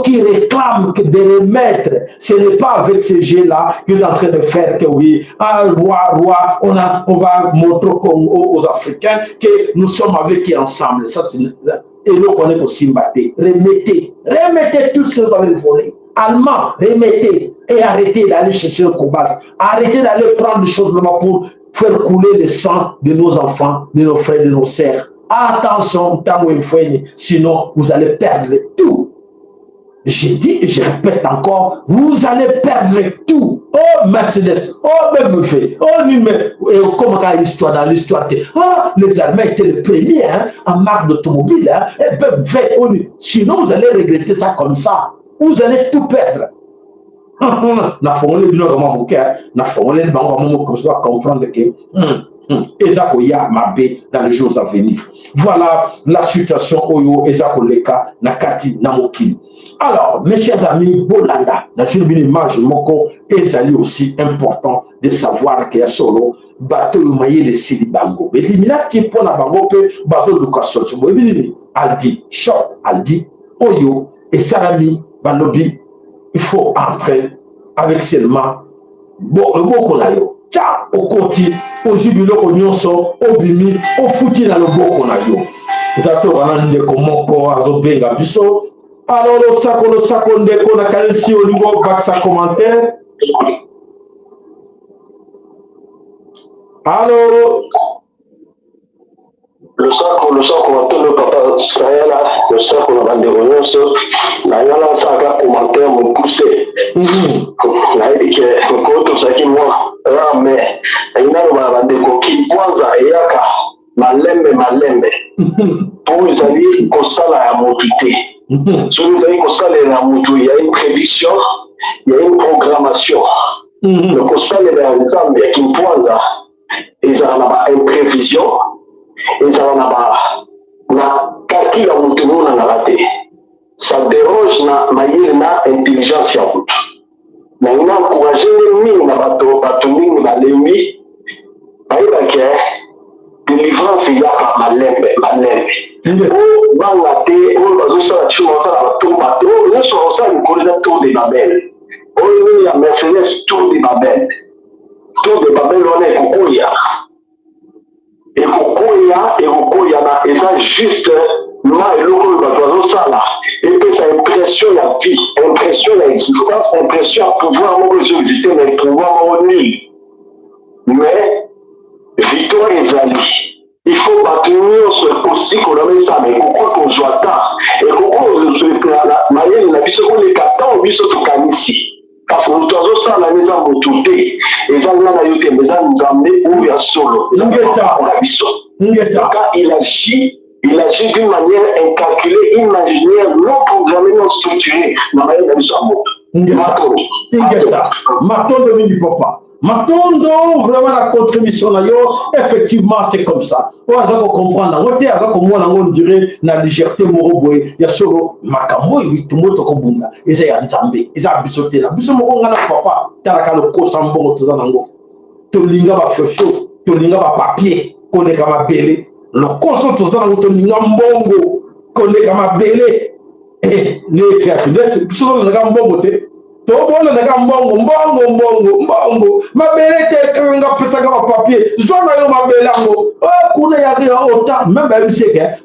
qui réclament que de remettre. Ce n'est pas avec ces jeux-là qu'ils sont en train de faire que oui, ah, roi, on va montrer aux Africains que nous sommes avec eux ensemble. Ça, c'est, et nous connaissons aussi Mbaté. Remettez tout ce que vous avez volé. Allemands, remettez et arrêtez d'aller chercher le combat. Arrêtez d'aller prendre des choses là-bas pour faire couler le sang de nos enfants, de nos frères, de nos sœurs. Attention, sinon vous allez perdre tout. J'ai dit et je répète encore, vous allez perdre tout. Oh Mercedes, oh BMW, oh numéro, comme l'histoire dans l'histoire, les Allemands étaient les premiers en marque d'automobile, et BMW, sinon vous allez regretter ça comme ça. Vous allez tout perdre. Na fongole bino kama muka na fongole bango kama muka soit comprendre que ezako ya mabe dans les jours à venir. Voilà la situation oyo ezako leka na kati na mokili. Alors mes chers amis, Bolanda na sur une image moko ezali aussi important de savoir que ya solo bateau maye de silibango eliminati pour na bango pe bazo education so bobini aldi short aldi oyo et salami balobi. Il faut entrer avec seulement beaucoup là yo. Tcha au côté, au jubilé au nyonso, au bimi, au fouti dans le beaucoup là yo. Zato banande comment ko azobenga biso. Alors le sako ndeko na kalisi au niveau baxa commentaire. Alors le sac commentaire le papa Sayala, le sac on a bandé Ronyoso, na yala sac commentaire mon poussé. Na dit que quand ça qui moi mais ina no bandé ko ki kwanza eyaka malembe pour izali kosala ya motuté. So izali kosala ya motu, il y a une prédiction, il y a une programmation. Le kosala ya nzambe ya kimpwanza ezala na imprévision. Ça déroge na mayele na intelligence ya mutu. Maintenant, encourager les mines à bateau mine à l'ennemi. Bayibake, délivrance, il y a pas malembe. Oh, bangate, oh, bazosala chimasa la bateau bateau. Oh, nous sommes ça, nous connaissons tour de Babel. Oh, il y a Mercedes tour de Babel. Tour de Babel, on est Kokoya. Et Kokoya, et ça juste, moi et l'autre, bazosala. Et puis ça impression la vie, impression l'existence, impression à pouvoir exister, mais pouvoir nul. Mais, victoire est allée. Il faut maintenir aussi qu'on a mis ça, mais pourquoi qu'on soit tard? Et pourquoi on se fait la manière, il a vu ce qu'on est capable, on vit ce qu'on a ici. Parce que nous avons ça, la maison pour tout et ça, nous avons eu des maisons, nous avons mis où il y a solo. Il agit. Il agit d'une manière incalculée, imaginaire, non programmée, non structurée. Matondo mini papa. Matondo, vraiment la contribution là, effectivement c'est comme ça. On va comprendre. On dirait la légèreté moroboé. Il y a solo makambo et tout le monde kobunga. Ils ont nzambe, ils ont bisoté là. Biso moko ngana papa. Talaka le kosambo tozanango. Tolinga ba fefo, tolinga ba papier, koleka mabele. Le conso tozana tolinga mbongo, koleka mabele. Eh, les créatures, biso nga mbongo te. Tobona daga mbongo mabele te kanga pesa kama papier zona yo mabele ngo kuna ya ota même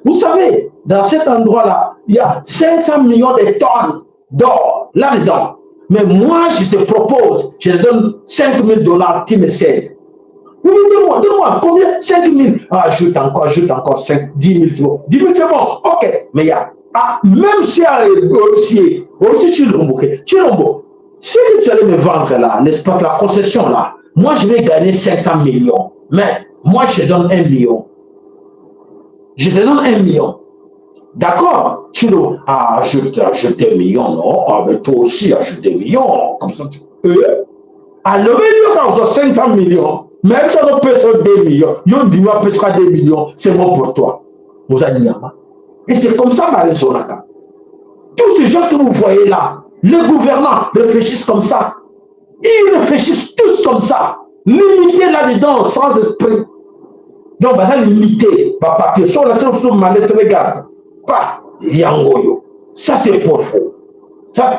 vous savez dans cet endroit là il y a 500 millions de tonnes d'or là-dedans, mais moi je te propose, je te donne $5,000, tu me cèdes. Oui, donne-moi combien? 5,000. Ajoute encore 5, 10 000 c'est bon. 10 000 c'est bon, ok, mais il y a même si aussi Chilombo, si tu allais me vendre là, n'est-ce pas, la concession là, moi je vais gagner 500 millions, mais moi je te donne 1 million. Je te donne 1 million. D'accord, Chilo, ajoute 1 million, non? Mais toi aussi ajoute 1 million, comme ça tu peux. Alors, quand on a 500 millions, même si on peut faire 2 millions, on dit moi peut faire 2 millions, c'est bon pour toi. Vous allez dire, et c'est comme ça, Marie-Zonaka. Tous ces gens que vous voyez là, les gouvernants réfléchissent comme ça. Ils réfléchissent tous comme ça. Limités là-dedans, sans esprit. Donc, ça limité. Papier, sur la seule chose, mallette, regarde. Pas Yangoyo. Ça, c'est pour vous.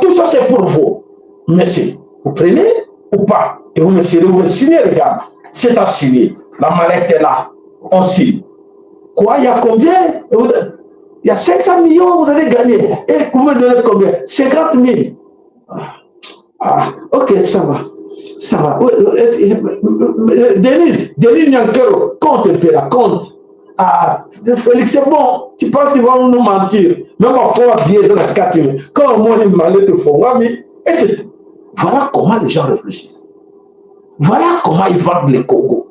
Tout ça, c'est pour vous. Merci. Vous prenez ou pas? Et vous me signez, regarde. C'est à signer. La mallette est là. On signe. Quoi, il y a combien? Il y a 500 millions, vous allez gagner. Et vous me donnez combien? 50 000. Ok, ça va. Ça va. Denise Nyankero, compte, compte. Félix, c'est bon. Tu penses qu'ils vont nous mentir? Même en fois, biais dans la 4 000. Quand moi, ils m'allaient te font. Voilà comment les gens réfléchissent. Voilà comment ils vendent les Congo.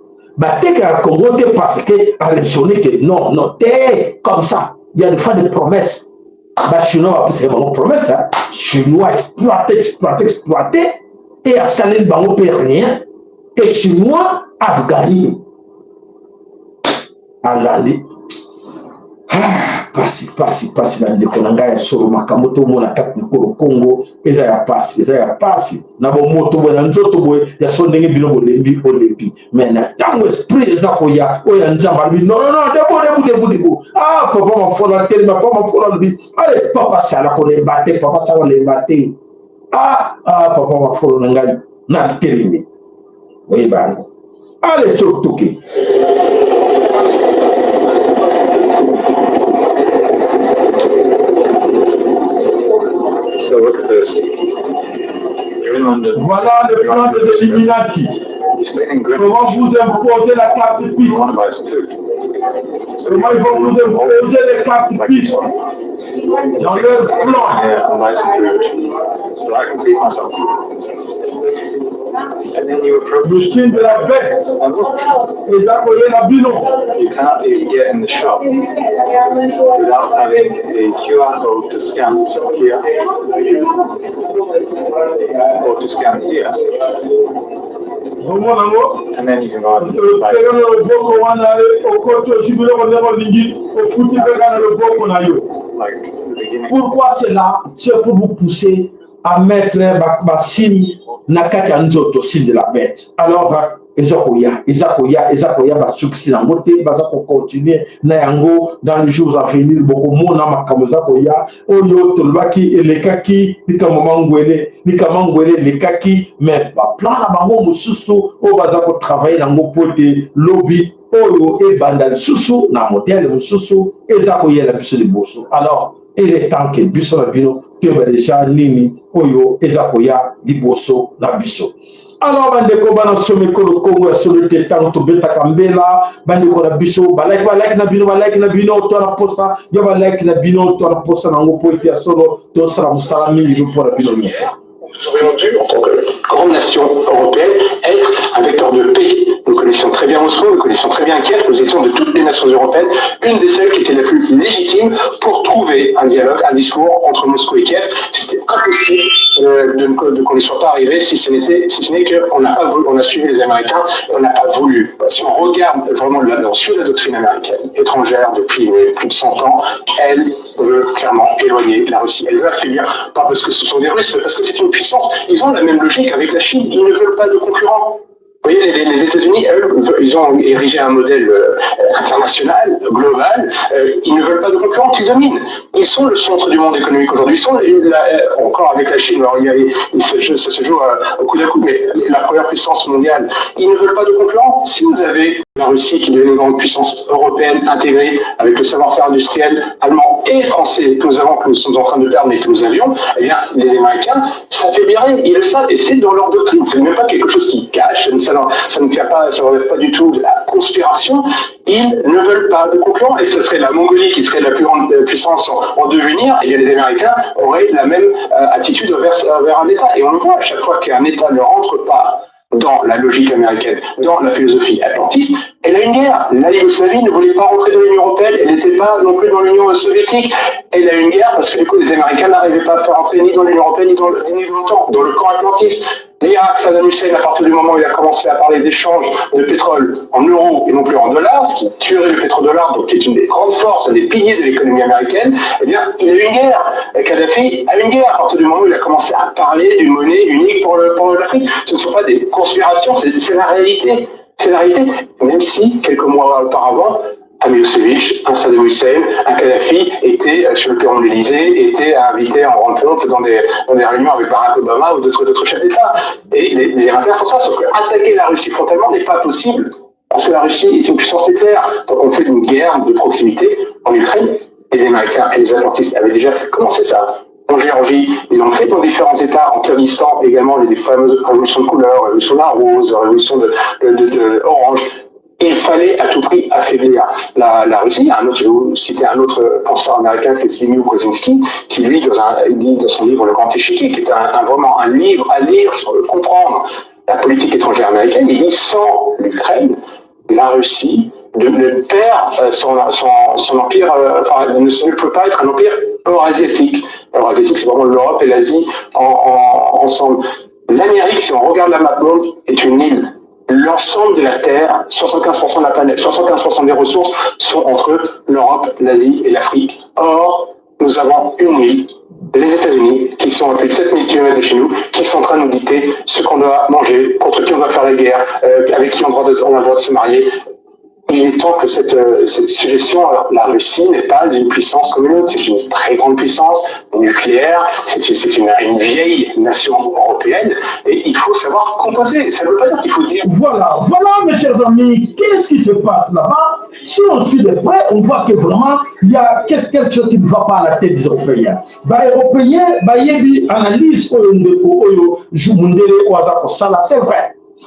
Dès que Congo, c'est parce qu'à les sonner que non, t'es comme ça. Il y a des fois des promesses. Chinois, c'est vraiment promesse. Chinois exploité. Et à Salé, on ne peut rien. Et Chinois, Afghani. Alandi. Pasi, bande kolanga ya solo makamoto mona kati ko Congo eza ya pasi na bo moto bona nzoto boy ya so ndenge bino olembi mais na tango esprit eza ko ya oya nzamba bi non debo papa mafola tellement papa mafola bi allez papa sala ko le batte papa sala le batte papa mafola ngai na telemi oye bana allez surtout que voilà le plan des Illuminati. Comment vous imposer la carte piste? Comment ils vont vous imposer les cartes pistes dans leur plan? Le signe de la bête. Et ça connaît la bilan. You cannot even get in the shop without having a QR code to scan here or to scan here. And then you can go on Pourquoi cela? C'est pour vous pousser à mettre ma signe na kati ya nzoto, signe de la bête. Alors, Ezakoya, basuksi na moté, bazako continuer na yango dans les jours à venir, beaucoup mona makamoza koya, oyo tolbaki elekaki, nikamangwele lekaki, mais ba plan na bango mususu, o bazako travailler nango pote lobby, oyo e bandal susu na modèle mususu, ezakoya la biso de bosso. Alors, il est temps que biso na bino, que déjà nini, oyo ezakoya di bosso na biso. Alors, bandeko bana somme ko Congo ya solo te tanto beta kambela bandeko na biso ba like na bino to na posa yo ba like na bino to na posa na ngopo ya solo to sera musala mingi pour la bino mission. Nous aurions dû, en tant que grande nation européenne, être un vecteur de paix. Nous connaissons très bien Moscou, nous connaissons très bien Kiev, nous étions de toutes les nations européennes une des seules qui était la plus légitime pour trouver un dialogue, un discours entre Moscou et Kiev. C'était impossible qu'on n'y soit pas arrivé si ce n'est qu'on a suivi les Américains et on n'a pas voulu. Si on regarde vraiment sur la doctrine américaine étrangère depuis plus de 100 ans, elle veut clairement éloigner la Russie. Elle veut affaiblir, pas parce que ce sont des Russes, mais parce que c'est une puissance. Ils ont la même logique avec la Chine, ils ne veulent pas de concurrents. Vous voyez, les États-Unis, eux, ils ont érigé un modèle international, global. Ils ne veulent pas de concurrents qui dominent. Ils sont le centre du monde économique aujourd'hui. Ils sont, encore avec la Chine, alors ça se joue au coup d'un coup, mais la première puissance mondiale. Ils ne veulent pas de concurrents. Si vous avez la Russie qui devient une grande puissance européenne intégrée avec le savoir-faire industriel allemand et français que nous sommes en train de perdre mais que nous avions, eh bien, les Américains s'affaibliraient. Ils le savent et c'est dans leur doctrine. C'est même pas quelque chose qu'ils cachent. Ça ne relève pas du tout de la conspiration. Ils ne veulent pas de concurrents et ce serait la Mongolie qui serait la plus grande puissance en devenir. Et bien les Américains auraient la même attitude vers un État. Et on le voit à chaque fois qu'un État ne rentre pas dans la logique américaine, dans la philosophie atlantiste, elle a une guerre. La Yougoslavie ne voulait pas rentrer dans l'Union européenne, elle n'était pas non plus dans l'Union soviétique. Elle a une guerre parce que du coup les Américains n'arrivaient pas à faire entrer ni dans l'Union européenne ni dans l'OTAN, dans le camp atlantiste. L'Irak, Saddam Hussein, à partir du moment où il a commencé à parler d'échange de pétrole en euros et non plus en dollars, ce qui tuerait le pétrodollar, donc qui est une des grandes forces, un des piliers de l'économie américaine, eh bien, il a eu une guerre. Et Kadhafi a eu une guerre à partir du moment où il a commencé à parler d'une monnaie unique pour l'Afrique. Ce ne sont pas des conspirations, c'est la réalité. C'est la réalité. Même si, quelques mois auparavant, un Milosevic, un Saddam Hussein, un Kadhafi était sur le perron de l'Élysée, était invité en rencontre dans des réunions avec Barack Obama ou d'autres chefs d'État. Et les Américains font ça, sauf qu'attaquer la Russie frontalement n'est pas possible, parce que la Russie est une puissance nucléaire. Donc on fait une guerre de proximité en Ukraine. Les Américains et les Atlantistes avaient déjà commencé ça. En Géorgie, ils l'ont fait dans différents États, en Kyrgyzstan également, les fameuses révolutions de couleur, révolution de la rose, révolution de orange. Il fallait à tout prix affaiblir la Russie. Je vais vous citer un autre penseur américain, qui est Zbigniew Brzezinski, qui lui, dit dans son livre Le Grand Échiquier, qui est vraiment un livre à lire sur comprendre la politique étrangère américaine, il dit sans l'Ukraine, la Russie ne perd son empire, ne peut pas être un empire eurasiatique. Eurasiatique, c'est vraiment l'Europe et l'Asie ensemble. L'Amérique, si on regarde la map monde, est une île. L'ensemble de la Terre, 75% de la planète, 75% des ressources sont entre l'Europe, l'Asie et l'Afrique. Or, nous avons une île, les États-Unis, qui sont à plus de 7000 km de chez nous, qui sont en train de nous dicter ce qu'on doit manger, contre qui on doit faire la guerre, avec qui on a le droit de se marier. Il est temps que cette suggestion, alors la Russie n'est pas une puissance comme une autre, c'est une très grande puissance nucléaire, c'est une vieille nation européenne, et il faut savoir composer. Ça ne veut pas dire qu'il faut dire... Voilà, mes chers amis, qu'est-ce qui se passe là-bas? Si on suit de près, on voit que vraiment, il y a quelque chose qui ne va pas à la tête des Européens. Les Européens, ils analysent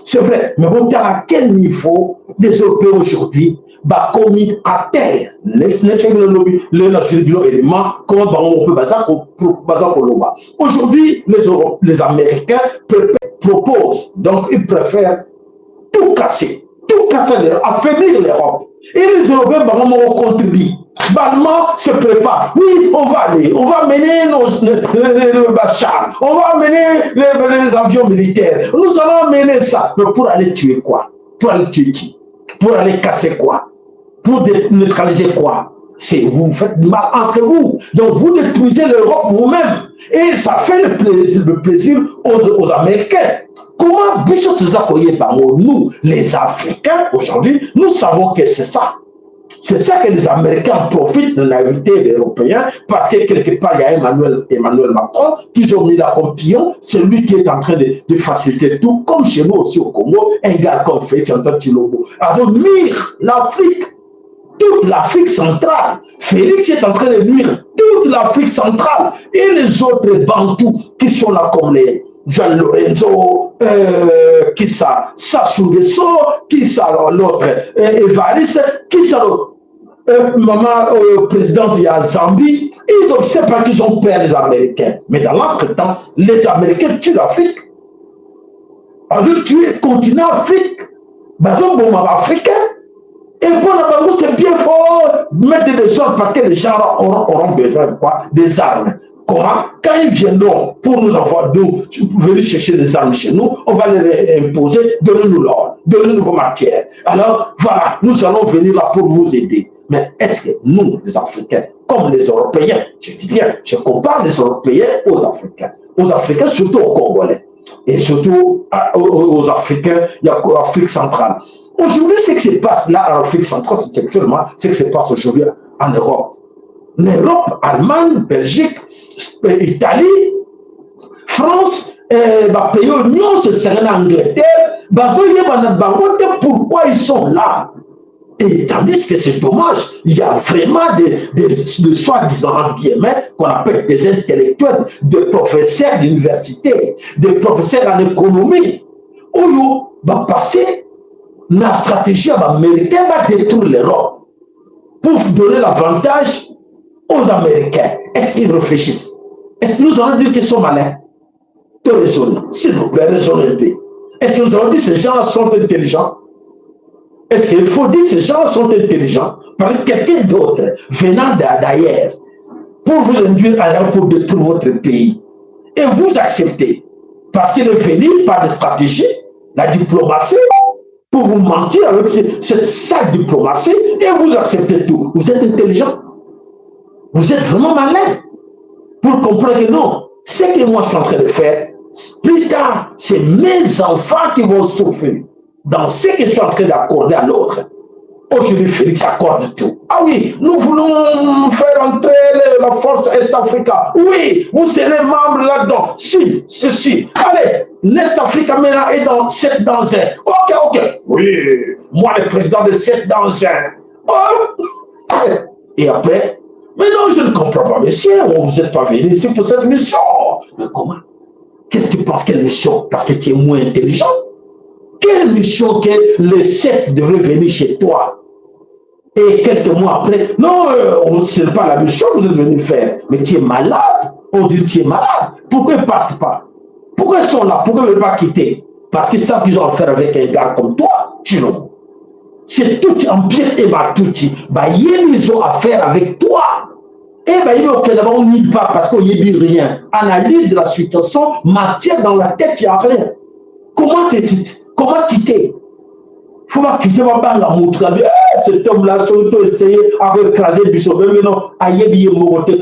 c'est vrai, mais bon, à quel niveau les Européens aujourd'hui commis à terre les nations éléments, comment on peut baser. Aujourd'hui, les Américains proposent, donc ils préfèrent tout casser, affaiblir l'Europe. Et les Européens contribuent. Balma se prépare. Oui, on va mener nos chars, on va mener les avions militaires. Nous allons mener ça. Mais pour aller tuer quoi? Pour aller tuer qui? Pour aller casser quoi? Pour neutraliser quoi? Vous faites du mal entre vous. Donc vous détruisez l'Europe vous-même. Et ça fait le plaisir aux Américains. Comment nous, les Africains, aujourd'hui, nous savons que c'est ça. C'est ça que les Américains profitent de l'invité des Européens, parce que quelque part, il y a Emmanuel Macron, qu'ils ont mis là comme pion, c'est lui qui est en train de faciliter tout, comme chez nous aussi au Congo, un gars comme Félix Antoine Tshilombo. Alors, nuire l'Afrique, toute l'Afrique centrale. Félix est en train de nuire toute l'Afrique centrale et les autres Bantous qui sont là comme les Jean Lorenzo, qui ça, Sassou Nguesso, qui ça l'autre, Evariste, qui ça maman présidente de la Zambie. Ils ont, c'est pas qu'ils ont peur les Américains, mais dans l'entretemps, les Américains tuent l'Afrique. Alors tuer le continent Afrique, africain. Et pour la Bango, c'est bien fort mettre des ordres parce que les gens auront besoin de quoi? Des armes. Comment? Quand ils viendront pour nous avoir, venir chercher des armes chez nous, on va les imposer, donnez-nous l'or, donnez-nous vos matières. Alors, voilà, nous allons venir là pour vous aider. Mais est-ce que nous, les Africains, comme les Européens, je dis bien, je compare les Européens aux Africains, surtout aux Congolais, et surtout aux Africains, il y a l'Afrique centrale. Aujourd'hui, ce qui se passe là en Afrique centrale, c'est actuellement ce qui se passe aujourd'hui en Europe. L'Europe, Allemagne, Belgique, Italie, France, pays Union, c'est Angleterre, pourquoi ils sont là? Et tandis que c'est dommage, il y a vraiment des soi-disant qu'on appelle des intellectuels, des professeurs d'université, des professeurs en économie, où va passer la stratégie américaine va détruire l'Europe pour donner l'avantage aux Américains. Est-ce qu'ils réfléchissent? Est-ce que nous allons dire qu'ils sont malins? De raisonner. S'il vous plaît, raisonnez un peu. Est-ce que nous allons dire que ces gens sont intelligents? Est-ce qu'il faut dire que ces gens sont intelligents par quelqu'un d'autre venant d'ailleurs pour vous induire à l'air pour détruire votre pays? Et vous acceptez parce qu'il est venu par des stratégies, la diplomatie, pour vous mentir avec cette sale diplomatie et vous acceptez tout. Vous êtes intelligent. Vous êtes vraiment malin pour comprendre que non, ce que moi je suis en train de faire, plus tard, c'est mes enfants qui vont souffrir dans ce que je suis en train d'accorder à l'autre. Aujourd'hui, Félix accorde tout. Ah oui, nous voulons faire entrer la force Est-Africa. Oui, vous serez membre là-dedans. Si, ceci. Allez, l'Est-Africa maintenant est dans 7 dans 1. Ok. Oui, moi le président de 7 dans 1. Oh. Et après, mais non, je ne comprends pas, monsieur, vous n'êtes pas venu ici pour cette mission. Mais comment? Qu'est-ce que tu penses? Quelle mission? Parce que tu es moins intelligent. Quelle mission que les 7 devraient venir chez toi? Et quelques mois après, non, ce n'est pas la mission que vous êtes venu faire. Mais tu es malade. On dit que tu es malade. Pourquoi ils ne partent pas? Pourquoi ils sont là? Pourquoi ils ne veulent pas quitter? Parce qu'ils savent qu'ils ont affaire avec un gars comme toi, Tshilombo. C'est tout en pied et Matuti. Ils ont affaire avec toi. Et ils ont d'abord on n'y pas parce qu'on n'y dit rien. Analyse de la situation, matière dans la tête, il n'y a rien. Comment quitter? Il ne faut pas quitter ma bande à montrer. Cet homme-là, surtout essayer à écraser du sauvé. Mais non,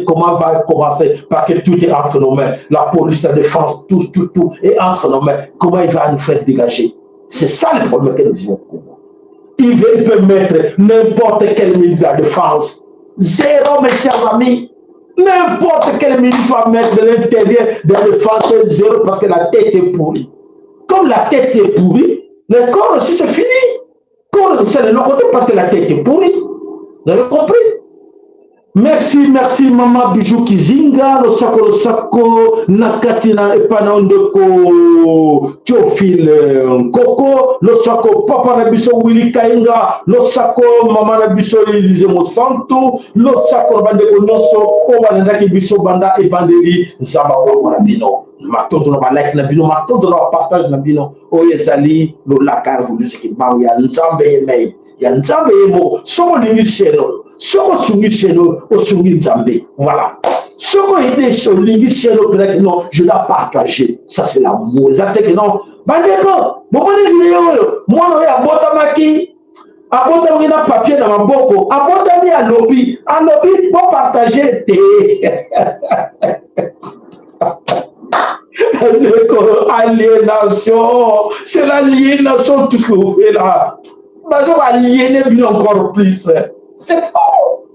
comment va commencer? Parce que tout est entre nos mains. La police, la défense, tout est entre nos mains. Comment il va nous faire dégager? C'est ça le problème que nous vivons. Il peut mettre n'importe quel ministre de la défense. Zéro, mes chers amis. N'importe quel ministre va mettre de l'intérieur de la défense, zéro, parce que la tête est pourrie. Comme la tête est pourrie, le corps aussi c'est fini. Le corps c'est de l'autre côté parce que la tête est pourrie. Vous avez compris? Merci, Maman Bijou Kizinga, le sako, Nakatina Epanondeko, Théophile Koko, le sako Papa Nabiso Willy Kainga, le sako Maman Nabiso Elise Mosanto, le sako Bandeko Noso, Obanaki Biso Banda et Bandeli, Zaba Wabino. Matondo na like na bino, matondo na partage na bino, oyezali, lo lakar vous dites qu'il y a Nzambe Mei, il y a Nzambe Mo, somo lingi cheno. Soko sungi cheno, o sungi Nzambe. Voilà. Soko ide so lingi cheno, non, je dois partager. Ça c'est l'amour. Exactement que non. Bandeko, bon vidéo, moi no ya botamaki. abotami na papier na maboko, abotami à lobby pour partager des aliénation, c'est l'aliénation tout ce que vous faites là. Bah, je vais aliéner bien encore plus. C'est faux.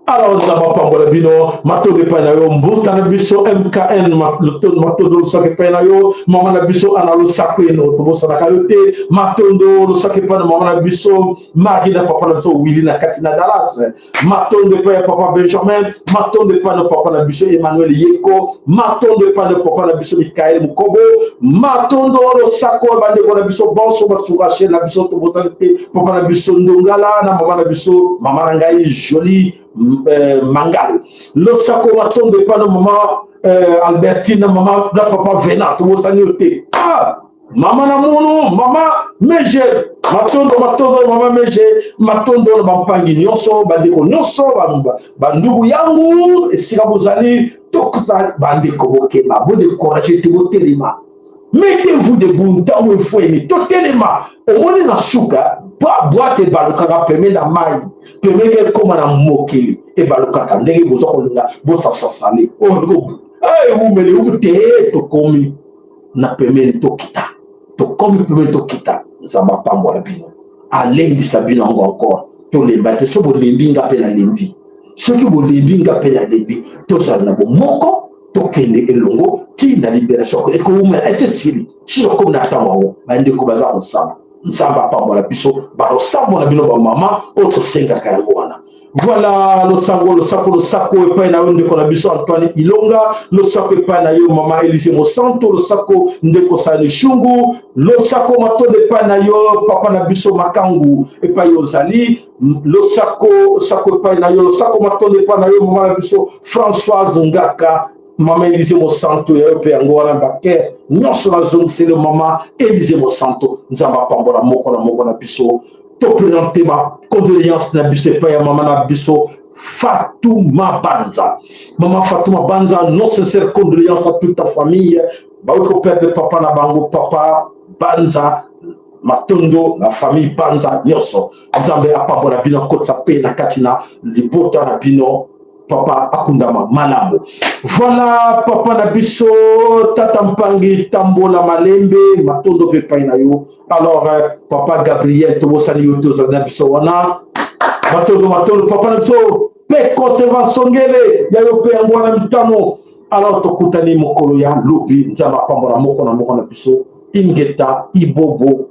Alors, nous avons pas de bino, mato de panayo, mbouta na biso MKN, mato do sake panayo, maman na biso analo sakwe no, tobo sanakayote, mato do sake panayo, maman na biso, mari na papa na biso, Willy na Katina Dallas, mato de panayo papa Benjamin, mato de panayo papa na biso, Emmanuel Yeko, mato de panayo papa na biso, Mikael Mukobo, mato do sako, bande ko na biso, bonso, basurache na biso, tobo sanite, papa na biso, Ndongala, na maman na biso, maman na ngai, jolie, Mangal. Le sako maton de pas maman Albertine, maman la papa Venant, tout ça nioté. Ah, maman na mono, maman meje, maton maman meje, maton do bampangi nyoso, bandeko nyoso, bandugu yangu, et si vous allez, tout ça, bandeko bokema, vous découragez tout téléma. Mettez-vous debout, dans le foyer, tout téléma. Au moins, na suka, boîte et balukaka, permet la maille. Permet comme un mokili et balukaka ndenge bozo kolinga bosa sasale oh vous me vous te to komi na permet to kita to komi permet to kita zamba pambo la bino alendi sabino encore to le bate so bo lembinga pe la lembi ce qui bo lembinga pe la lembi to sa na bo moko to kende elongo ti na libération et ko vous c'est siri si ko na tawo ba ndeko baza ensemble Nsamba pambo la biso, baro sambo na bino ba mama, autre senga kayango wana. Voilà le sako et pas na onde ko na biso Antoine Ilonga, le sako et pas na yo mama Elise Mosanto, le sako ndeko Sani Shungu, le sako mato de pas na yo papa na biso Makangu et pas yo Zali, le sako et pas na yo, le sako mato de pas na yo mama na biso Françoise Ngaka. Maman Elise Mosanto et Europe Angora Baker, non sur la zone, c'est le maman Elise Mosanto. Nous avons pas la moko na biso. Te présenter ma condoléance na biso et maman na biso Fatouma Banza. Maman Fatouma Banza, non sincère condoléance à toute ta famille. Baouko père de papa na bango, papa Banza, Matondo, la famille Banza, Nyoso. Nous avons pas la bino kota pe na katina, libota na bino. Papa Akundama Malamu. Voilà Papa Nabiso, Tata Mpangi, Tambola Malembe, Matondo Pepaina yo. Alors Papa Gabriel, Tobosani Yoto Nabiso Wana. Matondo Papa Nabiso, Peko Stevan Songele, Yayo Pe Angwana Mitano. Alors Tokutani Mokolo ya Lupi, Nzama Pambola Moko na Moko Nabiso, Ingeta, Ibobo.